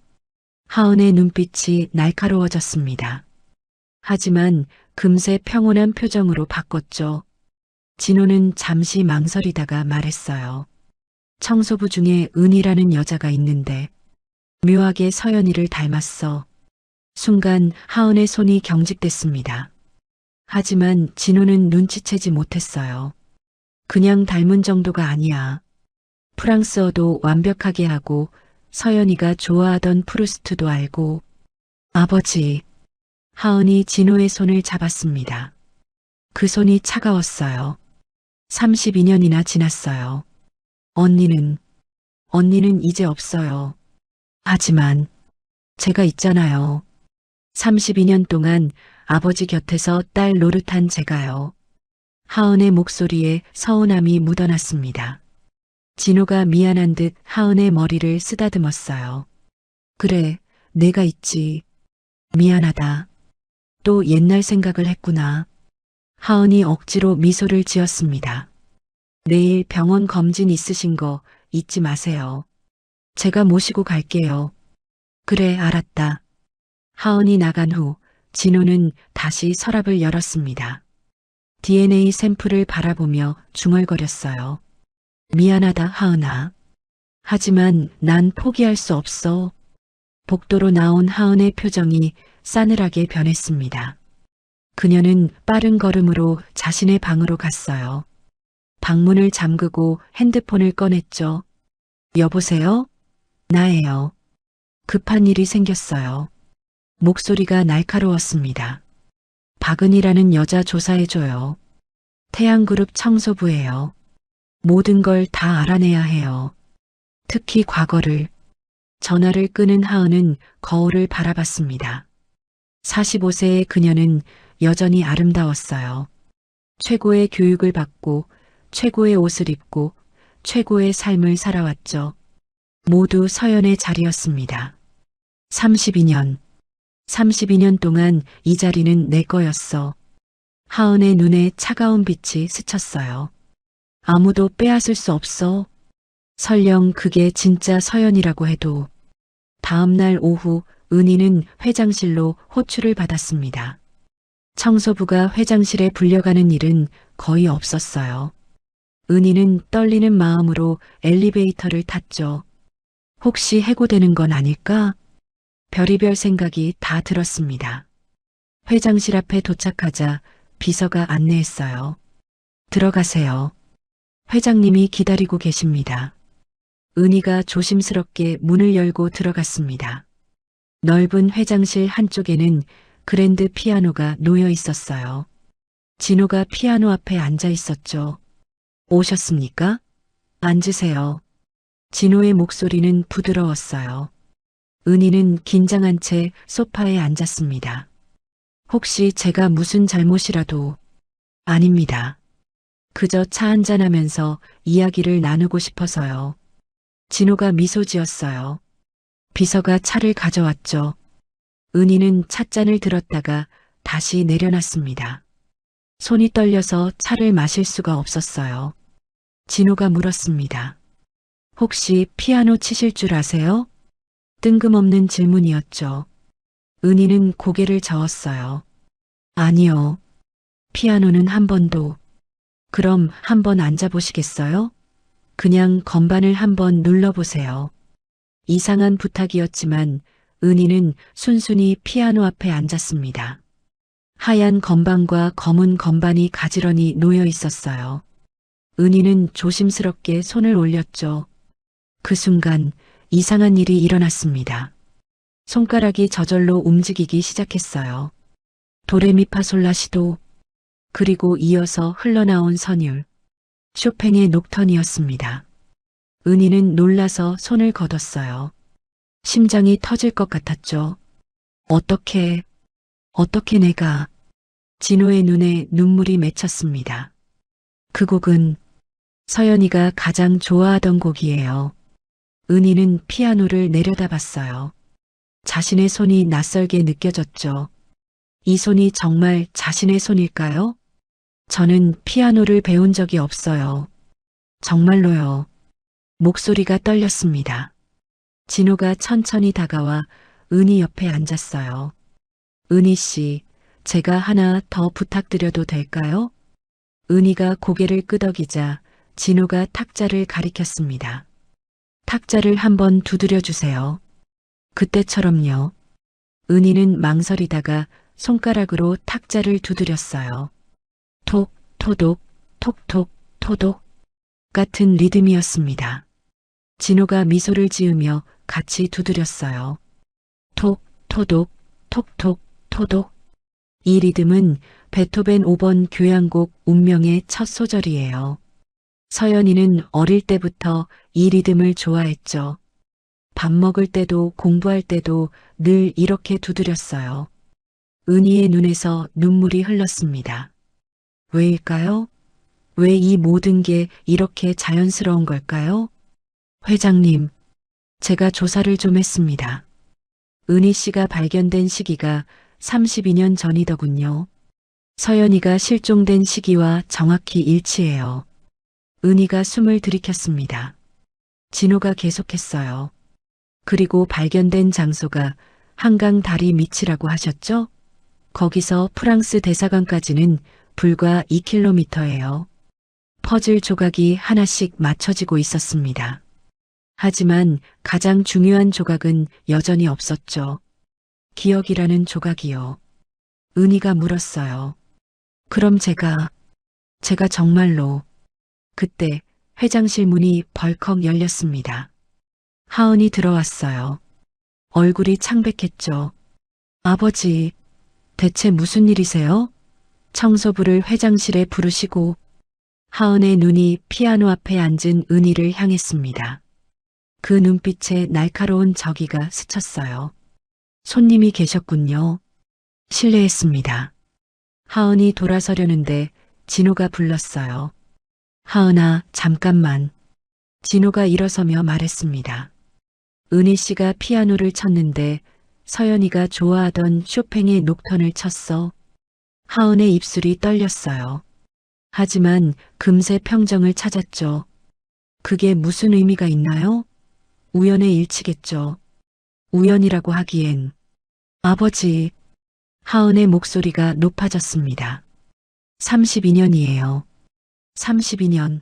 하은의 눈빛이 날카로워졌습니다. 하지만 금세 평온한 표정으로 바꿨죠. 진호는 잠시 망설이다가 말했어요. 청소부 중에 은희라는 여자가 있는데 묘하게 서연이를 닮았어. 순간 하은의 손이 경직됐습니다. 하지만 진호는 눈치채지 못했어요. 그냥 닮은 정도가 아니야. 프랑스어도 완벽하게 하고 서연이가 좋아하던 프루스트도 알고. 아버지. 하은이 진호의 손을 잡았습니다. 그 손이 차가웠어요. 32년이나 지났어요. 언니는 이제 없어요. 하지만 제가 있잖아요. 32년 동안 아버지 곁에서 딸 노릇한 제가요. 하은의 목소리에 서운함이 묻어났습니다. 진호가 미안한 듯 하은의 머리를 쓰다듬었어요. 그래, 내가 있지. 미안하다. 또 옛날 생각을 했구나. 하은이 억지로 미소를 지었습니다. 내일 병원 검진 있으신 거 잊지 마세요. 제가 모시고 갈게요. 그래, 알았다. 하은이 나간 후 진호는 다시 서랍을 열었습니다. DNA 샘플을 바라보며 중얼거렸어요. 미안하다, 하은아. 하지만 난 포기할 수 없어. 복도로 나온 하은의 표정이 싸늘하게 변했습니다. 그녀는 빠른 걸음으로 자신의 방으로 갔어요. 방문을 잠그고 핸드폰을 꺼냈죠. 여보세요? 나예요. 급한 일이 생겼어요. 목소리가 날카로웠습니다. 박은이라는 여자 조사해줘요. 태양그룹 청소부예요. 모든 걸 다 알아내야 해요. 특히 과거를. 전화를 끄는 하은은 거울을 바라봤습니다. 45세의 그녀는 여전히 아름다웠어요. 최고의 교육을 받고 최고의 옷을 입고 최고의 삶을 살아왔죠. 모두 서연의 자리였습니다. 32년 동안 이 자리는 내 거였어. 하은의 눈에 차가운 빛이 스쳤어요. 아무도 빼앗을 수 없어. 설령 그게 진짜 서연이라고 해도. 다음 날 오후 은희는 회장실로 호출을 받았습니다. 청소부가 회장실에 불려가는 일은 거의 없었어요. 은희는 떨리는 마음으로 엘리베이터를 탔죠. 혹시 해고되는 건 아닐까? 별의별 생각이 다 들었습니다. 회장실 앞에 도착하자 비서가 안내했어요. 들어가세요. 회장님이 기다리고 계십니다. 은희가 조심스럽게 문을 열고 들어갔습니다. 넓은 회장실 한쪽에는 그랜드 피아노가 놓여 있었어요. 진호가 피아노 앞에 앉아 있었죠. 오셨습니까? 앉으세요. 진호의 목소리는 부드러웠어요. 은희는 긴장한 채 소파에 앉았습니다. 혹시 제가 무슨 잘못이라도... 아닙니다. 그저 차 한잔하면서 이야기를 나누고 싶어서요. 진호가 미소 지었어요. 비서가 차를 가져왔죠. 은희는 찻잔을 들었다가 다시 내려놨습니다. 손이 떨려서 차를 마실 수가 없었어요. 진호가 물었습니다. 혹시 피아노 치실 줄 아세요? 뜬금없는 질문이었죠. 은희는 고개를 저었어요. 아니요. 피아노는 한 번도. 그럼 한번 앉아보시겠어요? 그냥 건반을 한번 눌러보세요. 이상한 부탁이었지만 은희는 순순히 피아노 앞에 앉았습니다. 하얀 건반과 검은 건반이 가지런히 놓여 있었어요. 은희는 조심스럽게 손을 올렸죠. 그 순간 이상한 일이 일어났습니다. 손가락이 저절로 움직이기 시작했어요. 도레미파솔라시도, 그리고 이어서 흘러나온 선율. 쇼팽의 녹턴이었습니다. 은희는 놀라서 손을 걷었어요. 심장이 터질 것 같았죠. 어떻게 내가... 진호의 눈에 눈물이 맺혔습니다. 그 곡은 서연이가 가장 좋아하던 곡이에요. 은희는 피아노를 내려다봤어요. 자신의 손이 낯설게 느껴졌죠. 이 손이 정말 자신의 손일까요? 저는 피아노를 배운 적이 없어요. 정말로요. 목소리가 떨렸습니다. 진호가 천천히 다가와 은희 옆에 앉았어요. 은희 씨, 제가 하나 더 부탁드려도 될까요? 은희가 고개를 끄덕이자 진호가 탁자를 가리켰습니다. 탁자를 한번 두드려 주세요. 그때처럼요. 은희는 망설이다가 손가락으로 탁자를 두드렸어요. 톡, 토독, 톡톡, 토독 같은 리듬이었습니다. 진호가 미소를 지으며 같이 두드렸어요. 톡, 토독, 톡톡, 토독. 이 리듬은 베토벤 5번 교향곡 운명의 첫 소절이에요. 서연이는 어릴 때부터 이 리듬을 좋아했죠. 밥 먹을 때도 공부할 때도 늘 이렇게 두드렸어요. 은희의 눈에서 눈물이 흘렀습니다. 왜일까요? 왜 이 모든 게 이렇게 자연스러운 걸까요? 회장님, 제가 조사를 좀 했습니다. 은희 씨가 발견된 시기가 32년 전이더군요. 서연이가 실종된 시기와 정확히 일치해요. 은희가 숨을 들이켰습니다. 진호가 계속했어요. 그리고 발견된 장소가 한강 다리 밑이라고 하셨죠? 거기서 프랑스 대사관까지는 불과 2km예요. 퍼즐 조각이 하나씩 맞춰지고 있었습니다. 하지만 가장 중요한 조각은 여전히 없었죠. 기억이라는 조각이요. 은희가 물었어요. 그럼 제가 정말로... 그때 회장실 문이 벌컥 열렸습니다. 하은이 들어왔어요. 얼굴이 창백했죠. 아버지, 대체 무슨 일이세요? 청소부를 회장실에 부르시고. 하은의 눈이 피아노 앞에 앉은 은희를 향했습니다. 그 눈빛에 날카로운 저기가 스쳤어요. 손님이 계셨군요. 실례했습니다. 하은이 돌아서려는데 진호가 불렀어요. 하은아, 잠깐만. 진호가 일어서며 말했습니다. 은희 씨가 피아노를 쳤는데 서연이가 좋아하던 쇼팽의 녹턴을 쳤어. 하은의 입술이 떨렸어요. 하지만 금세 평정을 찾았죠. 그게 무슨 의미가 있나요? 우연의 일치겠죠. 우연이라고 하기엔. 아버지, 하은의 목소리가 높아졌습니다. 32년이에요. 32년.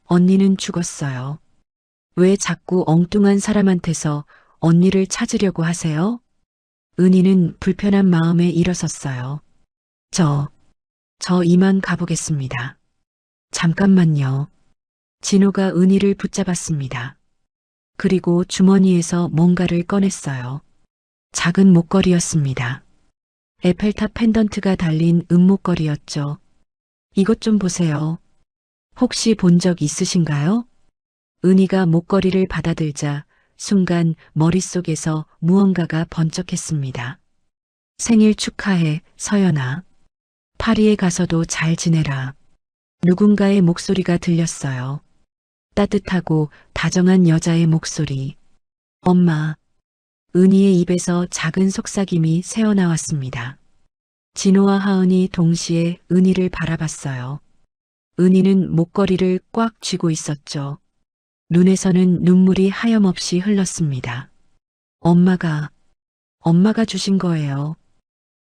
언니는 죽었어요. 왜 자꾸 엉뚱한 사람한테서 언니를 찾으려고 하세요? 은희는 불편한 마음에 일어섰어요. 저 이만 가보겠습니다. 잠깐만요. 진호가 은희를 붙잡았습니다. 그리고 주머니에서 뭔가를 꺼냈어요. 작은 목걸이였습니다. 에펠탑 펜던트가 달린 은목걸이였죠. 이것 좀 보세요. 혹시 본 적 있으신가요? 은희가 목걸이를 받아들자 순간 머릿속에서 무언가가 번쩍했습니다. 생일 축하해, 서연아. 파리에 가서도 잘 지내라. 누군가의 목소리가 들렸어요. 따뜻하고 다정한 여자의 목소리. 엄마. 은희의 입에서 작은 속삭임이 새어나왔습니다. 진호와 하은이 동시에 은희를 바라봤어요. 은희는 목걸이를 꽉 쥐고 있었죠. 눈에서는 눈물이 하염없이 흘렀습니다. 엄마가 주신 거예요.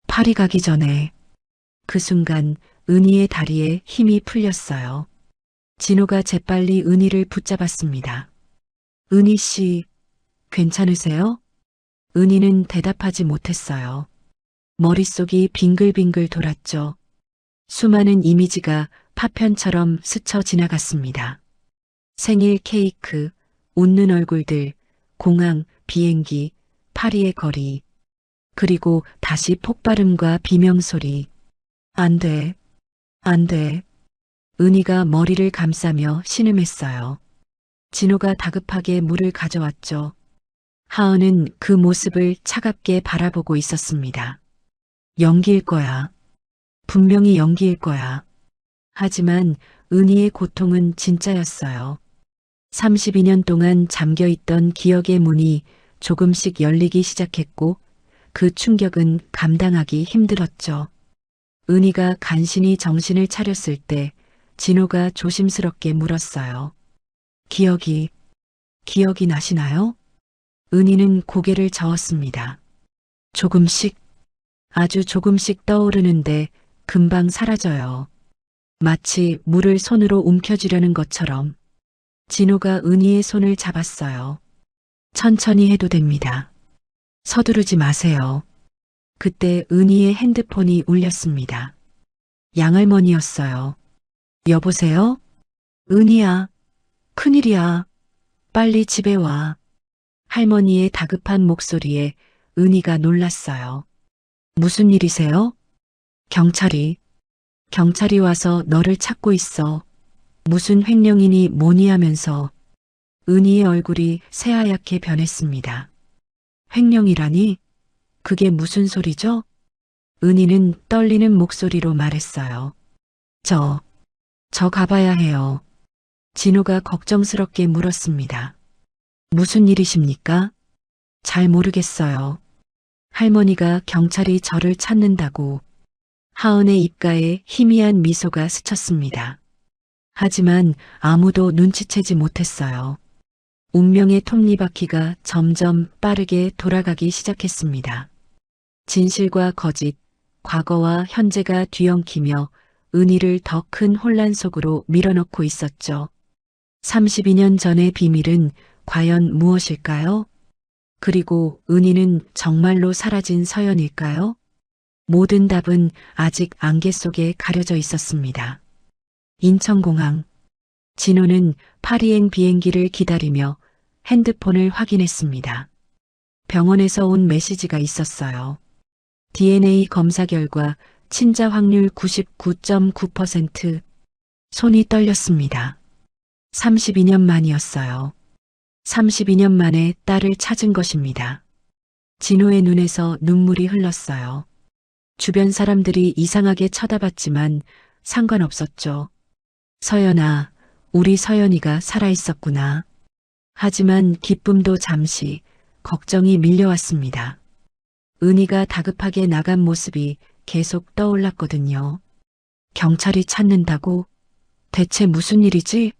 파리 가기 전에. 그 순간 은희의 다리에 힘이 풀렸어요. 진호가 재빨리 은희를 붙잡았습니다. 은희 씨, 괜찮으세요? 은희는 대답하지 못했어요. 머릿속이 빙글빙글 돌았죠. 수많은 이미지가 파편처럼 스쳐 지나갔습니다. 생일 케이크, 웃는 얼굴들, 공항, 비행기, 파리의 거리, 그리고 다시 폭발음과 비명소리. 안 돼, 안 돼. 은희가 머리를 감싸며 신음했어요. 진호가 다급하게 물을 가져왔죠. 하은은 그 모습을 차갑게 바라보고 있었습니다. 연기일 거야. 분명히 연기일 거야. 하지만 은희의 고통은 진짜였어요. 32년 동안 잠겨있던 기억의 문이 조금씩 열리기 시작했고 그 충격은 감당하기 힘들었죠. 은희가 간신히 정신을 차렸을 때 진호가 조심스럽게 물었어요. 기억이 나시나요? 은희는 고개를 저었습니다. 조금씩, 아주 조금씩 떠오르는데 금방 사라져요. 마치 물을 손으로 움켜쥐려는 것처럼. 진호가 은희의 손을 잡았어요. 천천히 해도 됩니다. 서두르지 마세요. 그때 은희의 핸드폰이 울렸습니다. 양할머니였어요. 여보세요? 은희야, 큰일이야. 빨리 집에 와. 할머니의 다급한 목소리에 은희가 놀랐어요. 무슨 일이세요? 경찰이 와서 너를 찾고 있어. 무슨 횡령이니 뭐니 하면서. 은희의 얼굴이 새하얗게 변했습니다. 횡령이라니? 그게 무슨 소리죠? 은희는 떨리는 목소리로 말했어요. 저 가봐야 해요. 진호가 걱정스럽게 물었습니다. 무슨 일이십니까? 잘 모르겠어요. 할머니가 경찰이 저를 찾는다고. 하은의 입가에 희미한 미소가 스쳤습니다. 하지만 아무도 눈치채지 못했어요. 운명의 톱니바퀴가 점점 빠르게 돌아가기 시작했습니다. 진실과 거짓, 과거와 현재가 뒤엉키며 은희를 더 큰 혼란 속으로 밀어넣고 있었죠. 32년 전의 비밀은 과연 무엇일까요? 그리고 은희는 정말로 사라진 서연일까요? 모든 답은 아직 안개 속에 가려져 있었습니다. 인천공항. 진호는 파리행 비행기를 기다리며 핸드폰을 확인했습니다. 병원에서 온 메시지가 있었어요. DNA 검사 결과 친자 확률 99.9%. 손이 떨렸습니다. 32년 만이었어요. 32년 만에 딸을 찾은 것입니다. 진호의 눈에서 눈물이 흘렀어요. 주변 사람들이 이상하게 쳐다봤지만 상관없었죠. 서연아, 우리 서연이가 살아있었구나. 하지만 기쁨도 잠시, 걱정이 밀려왔습니다. 은희가 다급하게 나간 모습이 계속 떠올랐거든요. 경찰이 찾는다고? 대체 무슨 일이지?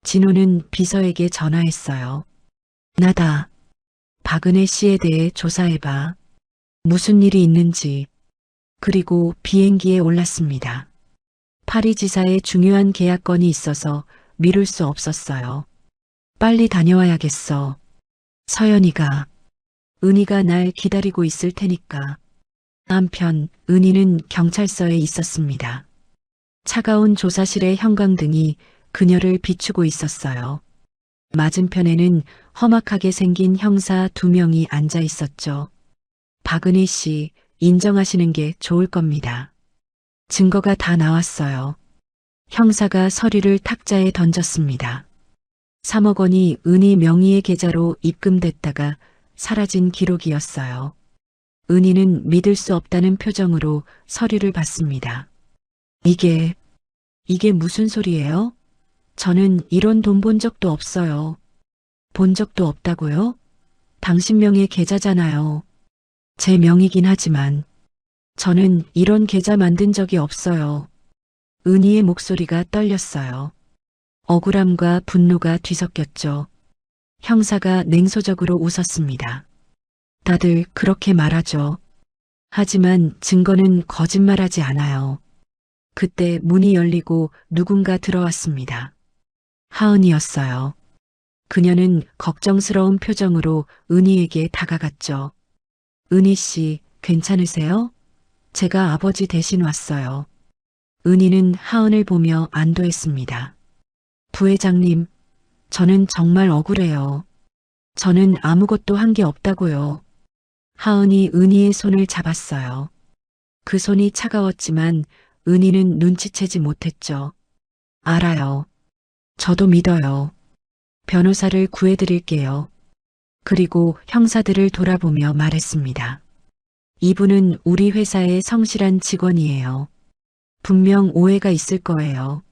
진호는 비서에게 전화했어요. 나다. 박은혜 씨에 대해 조사해봐. 무슨 일이 있는지. 그리고 비행기에 올랐습니다. 파리 지사의 중요한 계약건이 있어서 미룰 수 없었어요. 빨리 다녀와야겠어. 서연이가 은희가 날 기다리고 있을 테니까. 한편 은희는 경찰서에 있었습니다. 차가운 조사실의 형광등이 그녀를 비추고 있었어요. 맞은편에는 험악하게 생긴 형사 2명이 앉아 있었죠. 박은희 씨, 인정하시는 게 좋을 겁니다. 증거가 다 나왔어요. 형사가 서류를 탁자에 던졌습니다. 3억 원이 은희 명의의 계좌로 입금됐다가 사라진 기록이었어요. 은희는 믿을 수 없다는 표정으로 서류를 봤습니다. 이게 무슨 소리예요? 저는 이런 돈 본 적도 없어요. 본 적도 없다고요? 당신 명의 계좌잖아요. 제 명이긴 하지만 저는 이런 계좌 만든 적이 없어요. 은희의 목소리가 떨렸어요. 억울함과 분노가 뒤섞였죠. 형사가 냉소적으로 웃었습니다. 다들 그렇게 말하죠. 하지만 증거는 거짓말하지 않아요. 그때 문이 열리고 누군가 들어왔습니다. 하은이었어요. 그녀는 걱정스러운 표정으로 은희에게 다가갔죠. 은희 씨, 괜찮으세요? 제가 아버지 대신 왔어요. 은희는 하은을 보며 안도했습니다. 부회장님, 저는 정말 억울해요. 저는 아무것도 한 게 없다고요. 하은이 은희의 손을 잡았어요. 그 손이 차가웠지만 은희는 눈치채지 못했죠. 알아요. 저도 믿어요. 변호사를 구해드릴게요. 그리고 형사들을 돌아보며 말했습니다. 이분은 우리 회사의 성실한 직원이에요. 분명 오해가 있을 거예요.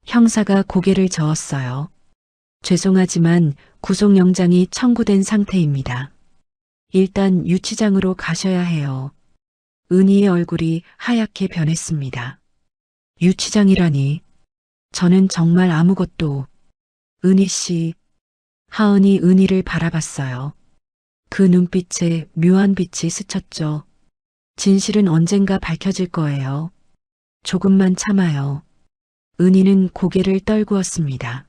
형사가 고개를 저었어요. 죄송하지만 구속영장이 청구된 상태입니다. 일단 유치장으로 가셔야 해요. 은희의 얼굴이 하얗게 변했습니다. 유치장이라니. 저는 정말 아무것도. 은희 씨. 하은이 은희를 바라봤어요. 그 눈빛에 묘한 빛이 스쳤죠. 진실은 언젠가 밝혀질 거예요. 조금만 참아요. 은희는 고개를 떨구었습니다.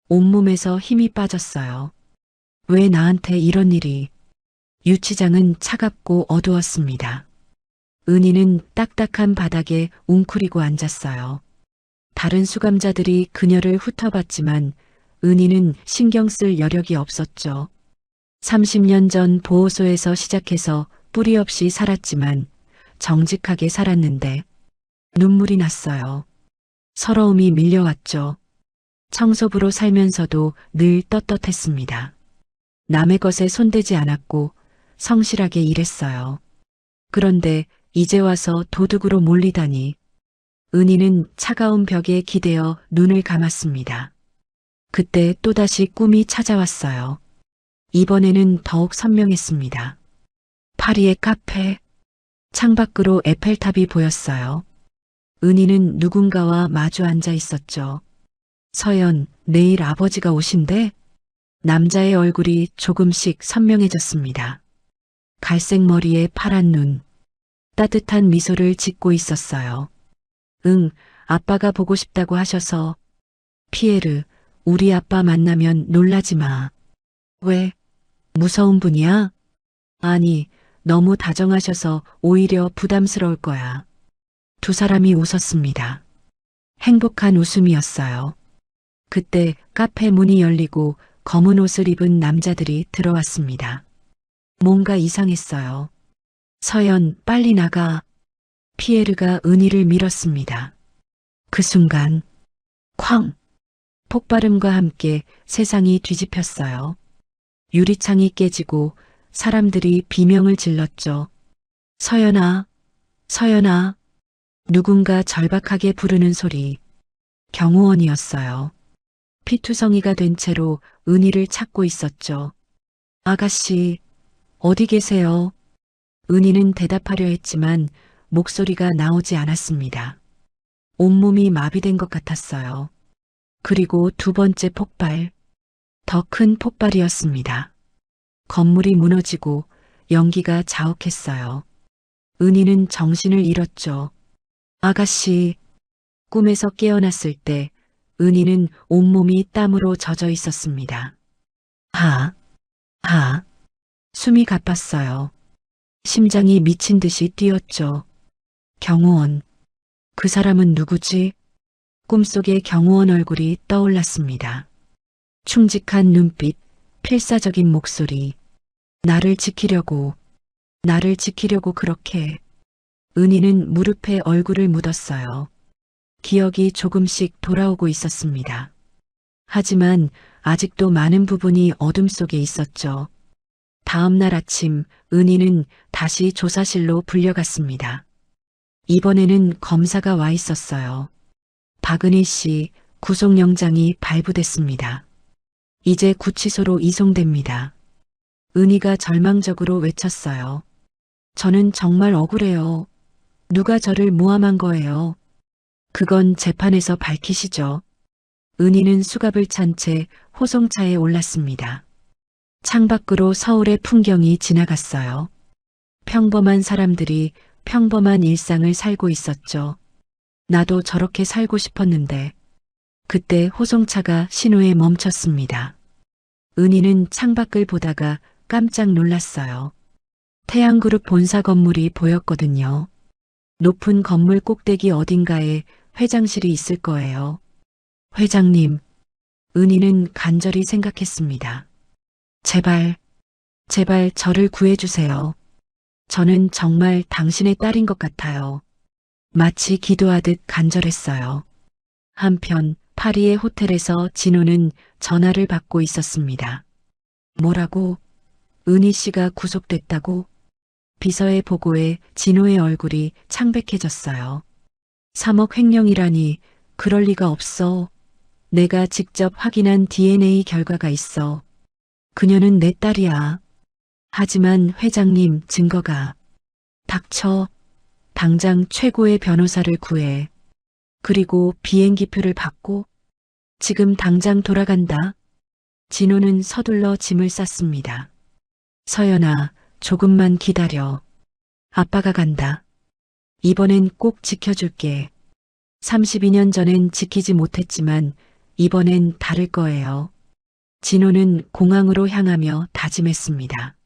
온몸에서 힘이 빠졌어요. 왜 나한테 이런 일이. 유치장은 차갑고 어두웠습니다. 은희는 딱딱한 바닥에 웅크리고 앉았어요. 다른 수감자들이 그녀를 훑어봤지만 은희는 신경 쓸 여력이 없었죠. 30년 전 보호소에서 시작해서 뿌리 없이 살았지만 정직하게 살았는데 눈물이 났어요. 서러움이 밀려왔죠. 청소부로 살면서도 늘 떳떳했습니다. 남의 것에 손대지 않았고 성실하게 일했어요. 그런데 이제 와서 도둑으로 몰리다니. 은희는 차가운 벽에 기대어 눈을 감았습니다. 그때 또다시 꿈이 찾아왔어요. 이번에는 더욱 선명했습니다. 파리의 카페. 창밖으로 에펠탑이 보였어요. 은희는 누군가와 마주 앉아 있었죠. 서연, 내일 아버지가 오신대? 남자의 얼굴이 조금씩 선명해졌습니다. 갈색 머리에 파란 눈. 따뜻한 미소를 짓고 있었어요. 응, 아빠가 보고 싶다고 하셔서. 피에르, 우리 아빠 만나면 놀라지 마. 왜? 무서운 분이야? 아니, 너무 다정하셔서 오히려 부담스러울 거야. 두 사람이 웃었습니다. 행복한 웃음이었어요. 그때 카페 문이 열리고 검은 옷을 입은 남자들이 들어왔습니다. 뭔가 이상했어요. 서연, 빨리 나가. 피에르가 은희를 밀었습니다. 그 순간 쾅! 폭발음과 함께 세상이 뒤집혔어요. 유리창이 깨지고 사람들이 비명을 질렀죠. 서연아, 서연아. 누군가 절박하게 부르는 소리. 경호원이었어요. 피투성이가 된 채로 은희를 찾고 있었죠. 아가씨, 어디 계세요? 은희는 대답하려 했지만 목소리가 나오지 않았습니다. 온몸이 마비된 것 같았어요. 그리고 두 번째 폭발. 더 큰 폭발이었습니다. 건물이 무너지고 연기가 자욱했어요. 은희는 정신을 잃었죠. 아가씨. 꿈에서 깨어났을 때 은희는 온몸이 땀으로 젖어 있었습니다. 하. 숨이 가빴어요. 심장이 미친 듯이 뛰었죠. 경호원. 그 사람은 누구지? 꿈속에 경호원 얼굴이 떠올랐습니다. 충직한 눈빛, 필사적인 목소리. 나를 지키려고 그렇게. 은희는 무릎에 얼굴을 묻었어요. 기억이 조금씩 돌아오고 있었습니다. 하지만 아직도 많은 부분이 어둠 속에 있었죠. 다음 날 아침 은희는 다시 조사실로 불려갔습니다. 이번에는 검사가 와 있었어요. 박은희 씨 구속영장이 발부됐습니다. 이제 구치소로 이송됩니다. 은희가 절망적으로 외쳤어요. 저는 정말 억울해요. 누가 저를 모함한 거예요. 그건 재판에서 밝히시죠. 은희는 수갑을 찬 채 호송차에 올랐습니다. 창밖으로 서울의 풍경이 지나갔어요. 평범한 사람들이 평범한 일상을 살고 있었죠. 나도 저렇게 살고 싶었는데. 그때 호송차가 신호에 멈췄습니다. 은희는 창밖을 보다가 깜짝 놀랐어요. 태양그룹 본사 건물이 보였거든요. 높은 건물 꼭대기 어딘가에 회장실이 있을 거예요. 회장님, 은희는 간절히 생각했습니다. 제발 저를 구해주세요. 저는 정말 당신의 딸인 것 같아요. 마치 기도하듯 간절했어요. 한편 파리의 호텔에서 진호는 전화를 받고 있었습니다. 뭐라고? 은희 씨가 구속됐다고? 비서의 보고에 진호의 얼굴이 창백해졌어요. 3억 횡령이라니 그럴 리가 없어. 내가 직접 확인한 DNA 결과가 있어. 그녀는 내 딸이야. 하지만 회장님 증거가. 닥쳐. 당장 최고의 변호사를 구해. 그리고 비행기표를 받고 지금 당장 돌아간다. 진호는 서둘러 짐을 쌌습니다. 서연아, 조금만 기다려. 아빠가 간다. 이번엔 꼭 지켜줄게. 32년 전엔 지키지 못했지만 이번엔 다를 거예요. 진호는 공항으로 향하며 다짐했습니다.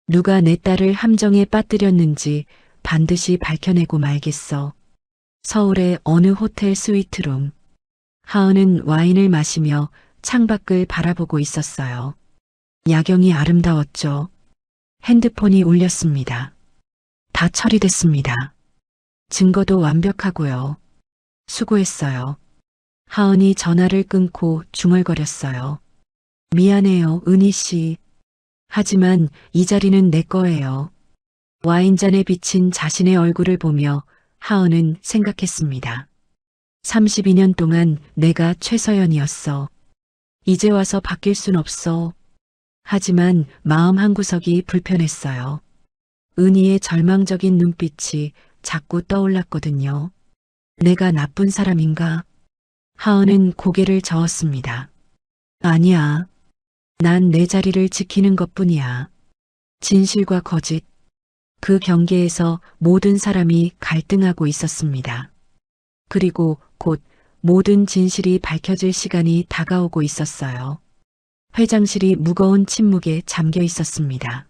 누가 내 딸을 함정에 빠뜨렸는지 반드시 밝혀내고 말겠어. 서울의 어느 호텔 스위트룸. 하은은 와인을 마시며 창밖을 바라보고 있었어요. 야경이 아름다웠죠. 핸드폰이 울렸습니다. 다 처리됐습니다. 증거도 완벽하고요. 수고했어요. 하은이 전화를 끊고 중얼거렸어요. 미안해요, 은희 씨. 하지만 이 자리는 내 거예요. 와인잔에 비친 자신의 얼굴을 보며 하은은 생각했습니다. 32년 동안 내가 최서연이었어. 이제 와서 바뀔 순 없어. 하지만 마음 한구석이 불편했어요. 은희의 절망적인 눈빛이 자꾸 떠올랐거든요. 내가 나쁜 사람인가? 하은은 고개를 저었습니다. 아니야. 난 내 자리를 지키는 것뿐이야. 진실과 거짓. 그 경계에서 모든 사람이 갈등하고 있었습니다. 그리고 곧 모든 진실이 밝혀질 시간이 다가오고 있었어요. 회장실이 무거운 침묵에 잠겨 있었습니다.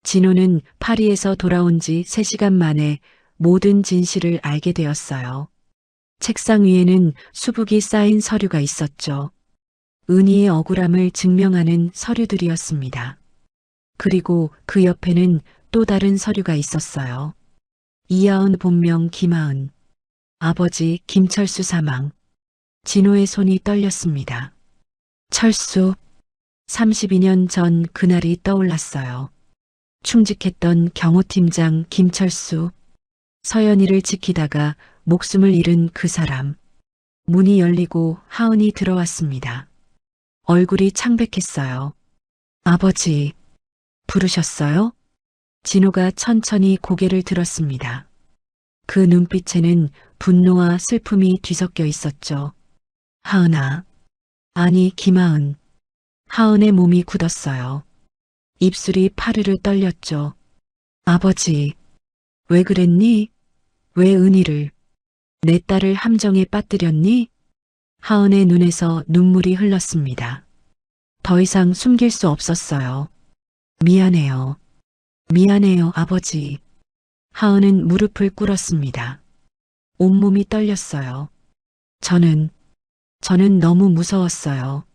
진호는 파리에서 돌아온 지 3시간 만에 모든 진실을 알게 되었어요. 책상 위에는 수북이 쌓인 서류가 있었죠. 은희의 억울함을 증명하는 서류들이었습니다. 그리고 그 옆에는 또 다른 서류가 있었어요. 이하은 본명 김하은. 아버지 김철수 사망. 진호의 손이 떨렸습니다. 철수. 32년 전 그날이 떠올랐어요. 충직했던 경호팀장 김철수. 서연이를 지키다가 목숨을 잃은 그 사람. 문이 열리고 하은이 들어왔습니다. 얼굴이 창백했어요. 아버지, 부르셨어요? 진호가 천천히 고개를 들었습니다. 그 눈빛에는 분노와 슬픔이 뒤섞여 있었죠. 하은아. 아니, 김하은. 하은의 몸이 굳었어요. 입술이 파르르 떨렸죠. 아버지, 왜 그랬니? 왜 은희를, 내 딸을 함정에 빠뜨렸니? 하은의 눈에서 눈물이 흘렀습니다. 더 이상 숨길 수 없었어요. 미안해요. 미안해요, 아버지. 하은은 무릎을 꿇었습니다. 온몸이 떨렸어요. 저는 너무 무서웠어요.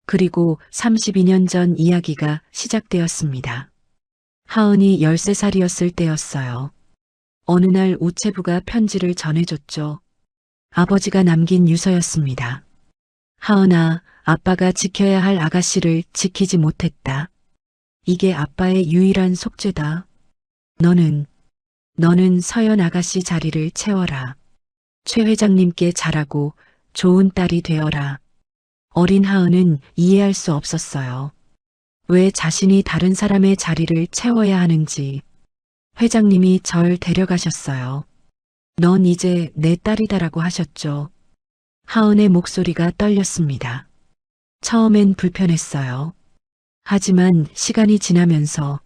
그리고 32년 전 이야기가 시작되었습니다. 하은이 13살이었을 때였어요. 어느 날 우체부가 편지를 전해줬죠. 아버지가 남긴 유서였습니다. 하은아, 아빠가 지켜야 할 아가씨를 지키지 못했다. 이게 아빠의 유일한 속죄다. 너는 서연 아가씨 자리를 채워라. 최 회장님께 잘하고 좋은 딸이 되어라. 어린 하은은 이해할 수 없었어요. 왜 자신이 다른 사람의 자리를 채워야 하는지. 회장님이 절 데려가셨어요. 넌 이제 내 딸이다라고 하셨죠. 하은의 목소리가 떨렸습니다. 처음엔 불편했어요. 하지만 시간이 지나면서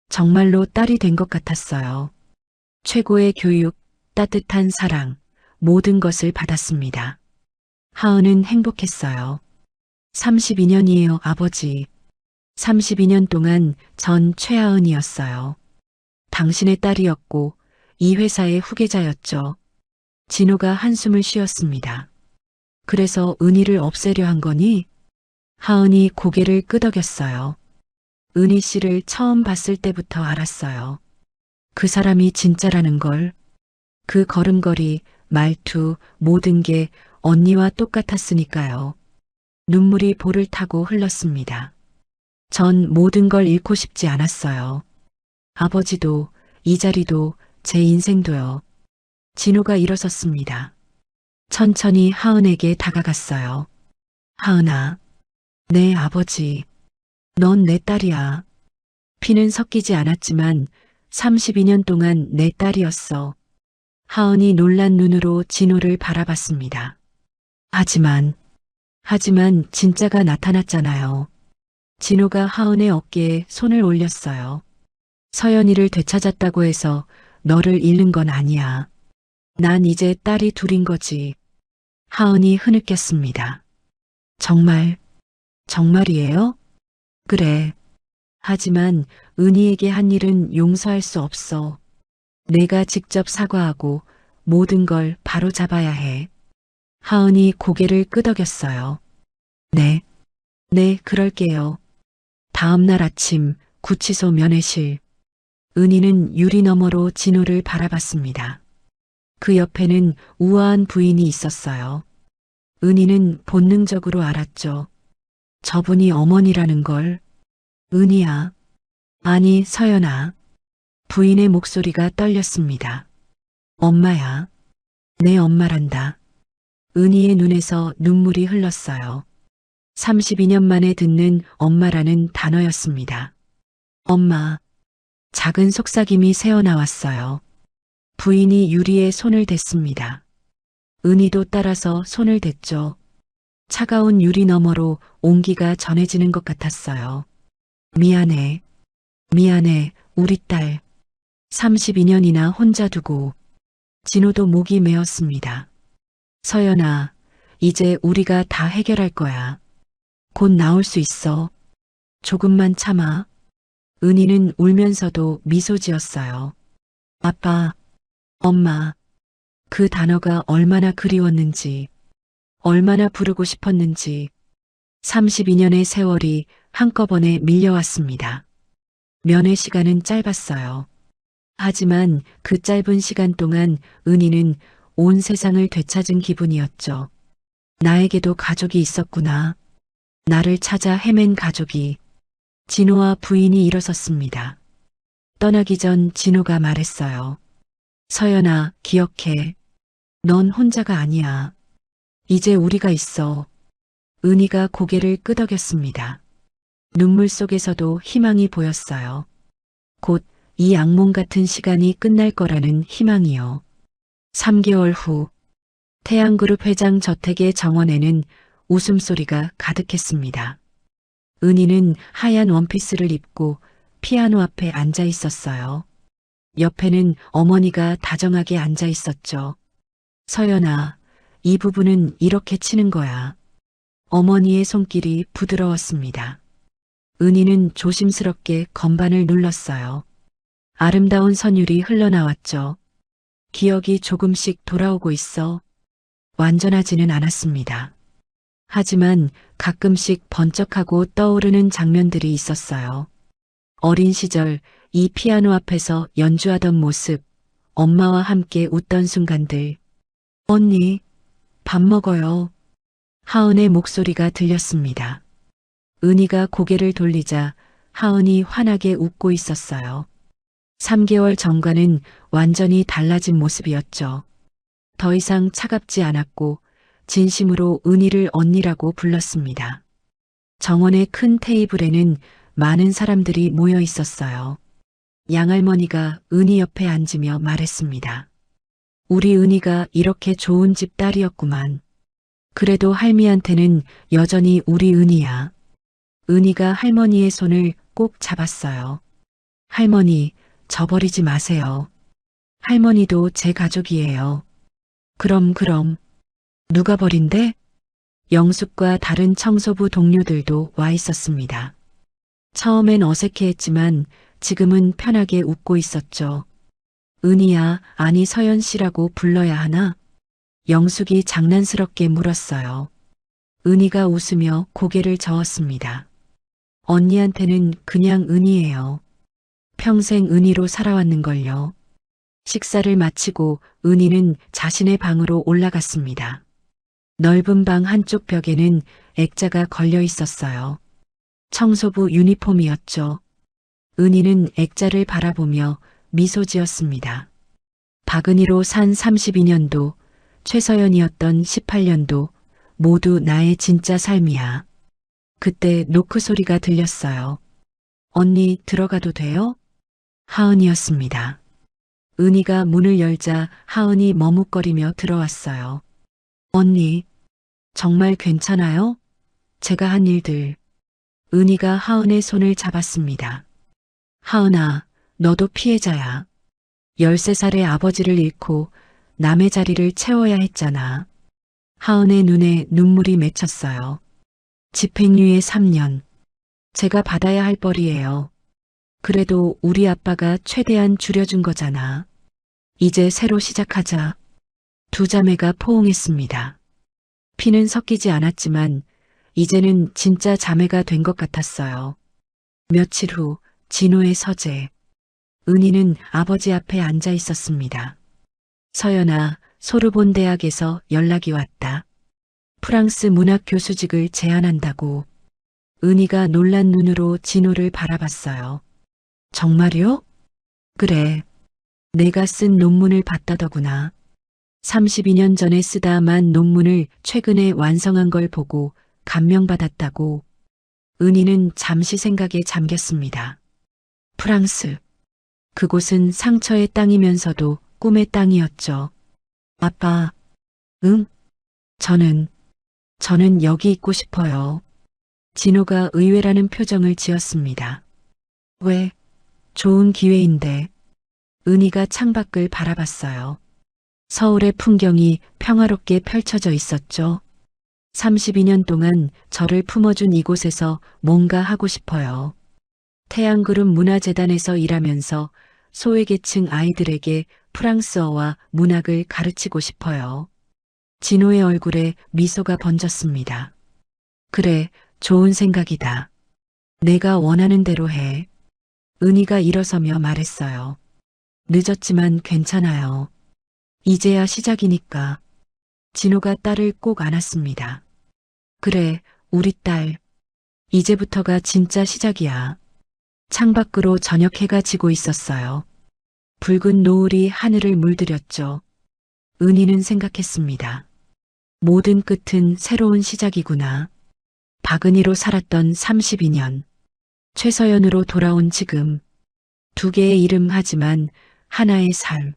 정말로 딸이 된 것 같았어요. 최고의 교육, 따뜻한 사랑, 모든 것을 받았습니다. 하은은 행복했어요. 32년이에요, 아버지. 32년 동안 전 최하은이었어요. 당신의 딸이었고 이 회사의 후계자였죠. 진호가 한숨을 쉬었습니다. 그래서 은희를 없애려 한 거니? 하은이 고개를 끄덕였어요. 은희 씨를 처음 봤을 때부터 알았어요. 그 사람이 진짜라는 걸. 그 걸음걸이, 말투, 모든 게 언니와 똑같았으니까요. 눈물이 볼을 타고 흘렀습니다. 전 모든 걸 잃고 싶지 않았어요. 아버지도, 이 자리도, 제 인생도요. 진호가 일어섰습니다. 천천히 하은에게 다가갔어요. 하은아, 내 아버지, 넌 내 딸이야. 피는 섞이지 않았지만 32년 동안 내 딸이었어. 하은이 놀란 눈으로 진호를 바라봤습니다. 하지만 진짜가 나타났잖아요. 진호가 하은의 어깨에 손을 올렸어요. 서연이를 되찾았다고 해서 너를 잃는 건 아니야. 난 이제 딸이 둘인 거지. 하은이 흐느꼈습니다. 정말이에요? 그래. 하지만 은희에게 한 일은 용서할 수 없어. 내가 직접 사과하고 모든 걸 바로 잡아야 해. 하은이 고개를 끄덕였어요. 네, 그럴게요. 다음 날 아침 구치소 면회실. 은희는 유리 너머로 진호를 바라봤습니다. 그 옆에는 우아한 부인이 있었어요. 은희는 본능적으로 알았죠. 저분이 어머니라는 걸. 은희야. 아니, 서연아. 부인의 목소리가 떨렸습니다. 엄마야. 내 엄마란다. 은희의 눈에서 눈물이 흘렀어요. 32년 만에 듣는 엄마라는 단어였습니다. 엄마. 작은 속삭임이 새어나왔어요. 부인이 유리에 손을 댔습니다. 은희도 따라서 손을 댔죠. 차가운 유리 너머로 온기가 전해지는 것 같았어요. 미안해, 우리 딸. 32년이나 혼자 두고. 진호도 목이 메었습니다. 서연아, 이제 우리가 다 해결할 거야. 곧 나올 수 있어. 조금만 참아. 은희는 울면서도 미소 지었어요. 아빠, 엄마, 그 단어가 얼마나 그리웠는지, 얼마나 부르고 싶었는지. 32년의 세월이 한꺼번에 밀려왔습니다. 면회 시간은 짧았어요. 하지만 그 짧은 시간 동안 은희는 온 세상을 되찾은 기분이었죠. 나에게도 가족이 있었구나. 나를 찾아 헤맨 가족이. 진호와 부인이 일어섰습니다. 떠나기 전 진호가 말했어요. 서연아, 기억해. 넌 혼자가 아니야. 이제 우리가 있어. 은희가 고개를 끄덕였습니다. 눈물 속에서도 희망이 보였어요. 곧 이 악몽 같은 시간이 끝날 거라는 희망이요. 3개월 후 태양그룹 회장 저택의 정원에는 웃음소리가 가득했습니다. 은희는 하얀 원피스를 입고 피아노 앞에 앉아 있었어요. 옆에는 어머니가 다정하게 앉아 있었죠. 서연아, 이 부분은 이렇게 치는 거야. 어머니의 손길이 부드러웠습니다. 은희는 조심스럽게 건반을 눌렀어요. 아름다운 선율이 흘러나왔죠. 기억이 조금씩 돌아오고 있어 완전하지는 않았습니다. 하지만 가끔씩 번쩍하고 떠오르는 장면들이 있었어요. 어린 시절 이 피아노 앞에서 연주하던 모습, 엄마와 함께 웃던 순간들. 언니, 밥 먹어요. 하은의 목소리가 들렸습니다. 은희가 고개를 돌리자 하은이 환하게 웃고 있었어요. 3개월 전과는 완전히 달라진 모습이었죠. 더 이상 차갑지 않았고 진심으로 은희를 언니라고 불렀습니다. 정원의 큰 테이블에는 많은 사람들이 모여 있었어요. 양할머니가 은희 옆에 앉으며 말했습니다. 우리 은희가 이렇게 좋은 집 딸이었구만. 그래도 할미한테는 여전히 우리 은희야. 은희가 할머니의 손을 꼭 잡았어요. 할머니, 저버리지 마세요. 할머니도 제 가족이에요. 그럼. 누가 버린대? 영숙과 다른 청소부 동료들도 와 있었습니다. 처음엔 어색해했지만 지금은 편하게 웃고 있었죠. 은희야, 아니 서연 씨라고 불러야 하나? 영숙이 장난스럽게 물었어요. 은희가 웃으며 고개를 저었습니다. 언니한테는 그냥 은희예요. 평생 은희로 살아왔는걸요. 식사를 마치고 은희는 자신의 방으로 올라갔습니다. 넓은 방 한쪽 벽에는 액자가 걸려 있었어요. 청소부 유니폼이었죠. 은희는 액자를 바라보며 미소 지었습니다. 박은희로 산 32년도, 최서연이었던 18년도, 모두 나의 진짜 삶이야. 그때 노크 소리가 들렸어요. 언니 들어가도 돼요? 하은이었습니다. 은희가 문을 열자 하은이 머뭇거리며 들어왔어요. 언니, 정말 괜찮아요? 제가 한 일들. 은희가 하은의 손을 잡았습니다. 하은아, 너도 피해자야. 13살의 아버지를 잃고 남의 자리를 채워야 했잖아. 하은의 눈에 눈물이 맺혔어요. 집행유예 3년. 제가 받아야 할 벌이에요. 그래도 우리 아빠가 최대한 줄여준 거잖아. 이제 새로 시작하자. 두 자매가 포옹했습니다. 피는 섞이지 않았지만 이제는 진짜 자매가 된 것 같았어요. 며칠 후 진호의 서재. 은희는 아버지 앞에 앉아 있었습니다. 서연아, 소르본 대학에서 연락이 왔다. 프랑스 문학 교수직을 제안한다고. 은희가 놀란 눈으로 진호를 바라봤어요. 정말요? 그래. 내가 쓴 논문을 봤다더구나. 32년 전에 쓰다만 논문을 최근에 완성한 걸 보고 감명받았다고. 은희는 잠시 생각에 잠겼습니다. 프랑스. 그곳은 상처의 땅이면서도 꿈의 땅이었죠. 아빠. 응? 저는 여기 있고 싶어요. 진호가 의외라는 표정을 지었습니다. 왜? 좋은 기회인데. 은희가 창밖을 바라봤어요. 서울의 풍경이 평화롭게 펼쳐져 있었죠. 32년 동안 저를 품어준 이곳에서 뭔가 하고 싶어요. 태양그룹 문화재단에서 일하면서 소외계층 아이들에게 프랑스어와 문학을 가르치고 싶어요. 진호의 얼굴에 미소가 번졌습니다. 그래, 좋은 생각이다. 내가 원하는 대로 해. 은희가 일어서며 말했어요. 늦었지만 괜찮아요. 이제야 시작이니까. 진호가 딸을 꼭 안았습니다. 그래, 우리 딸. 이제부터가 진짜 시작이야. 창밖으로 저녁 해가 지고 있었어요. 붉은 노을이 하늘을 물들였죠. 은희는 생각했습니다. 모든 끝은 새로운 시작이구나. 박은희로 살았던 32년. 최서연으로 돌아온 지금. 두 개의 이름 하지만 하나의 삶.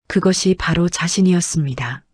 그것이 바로 자신이었습니다.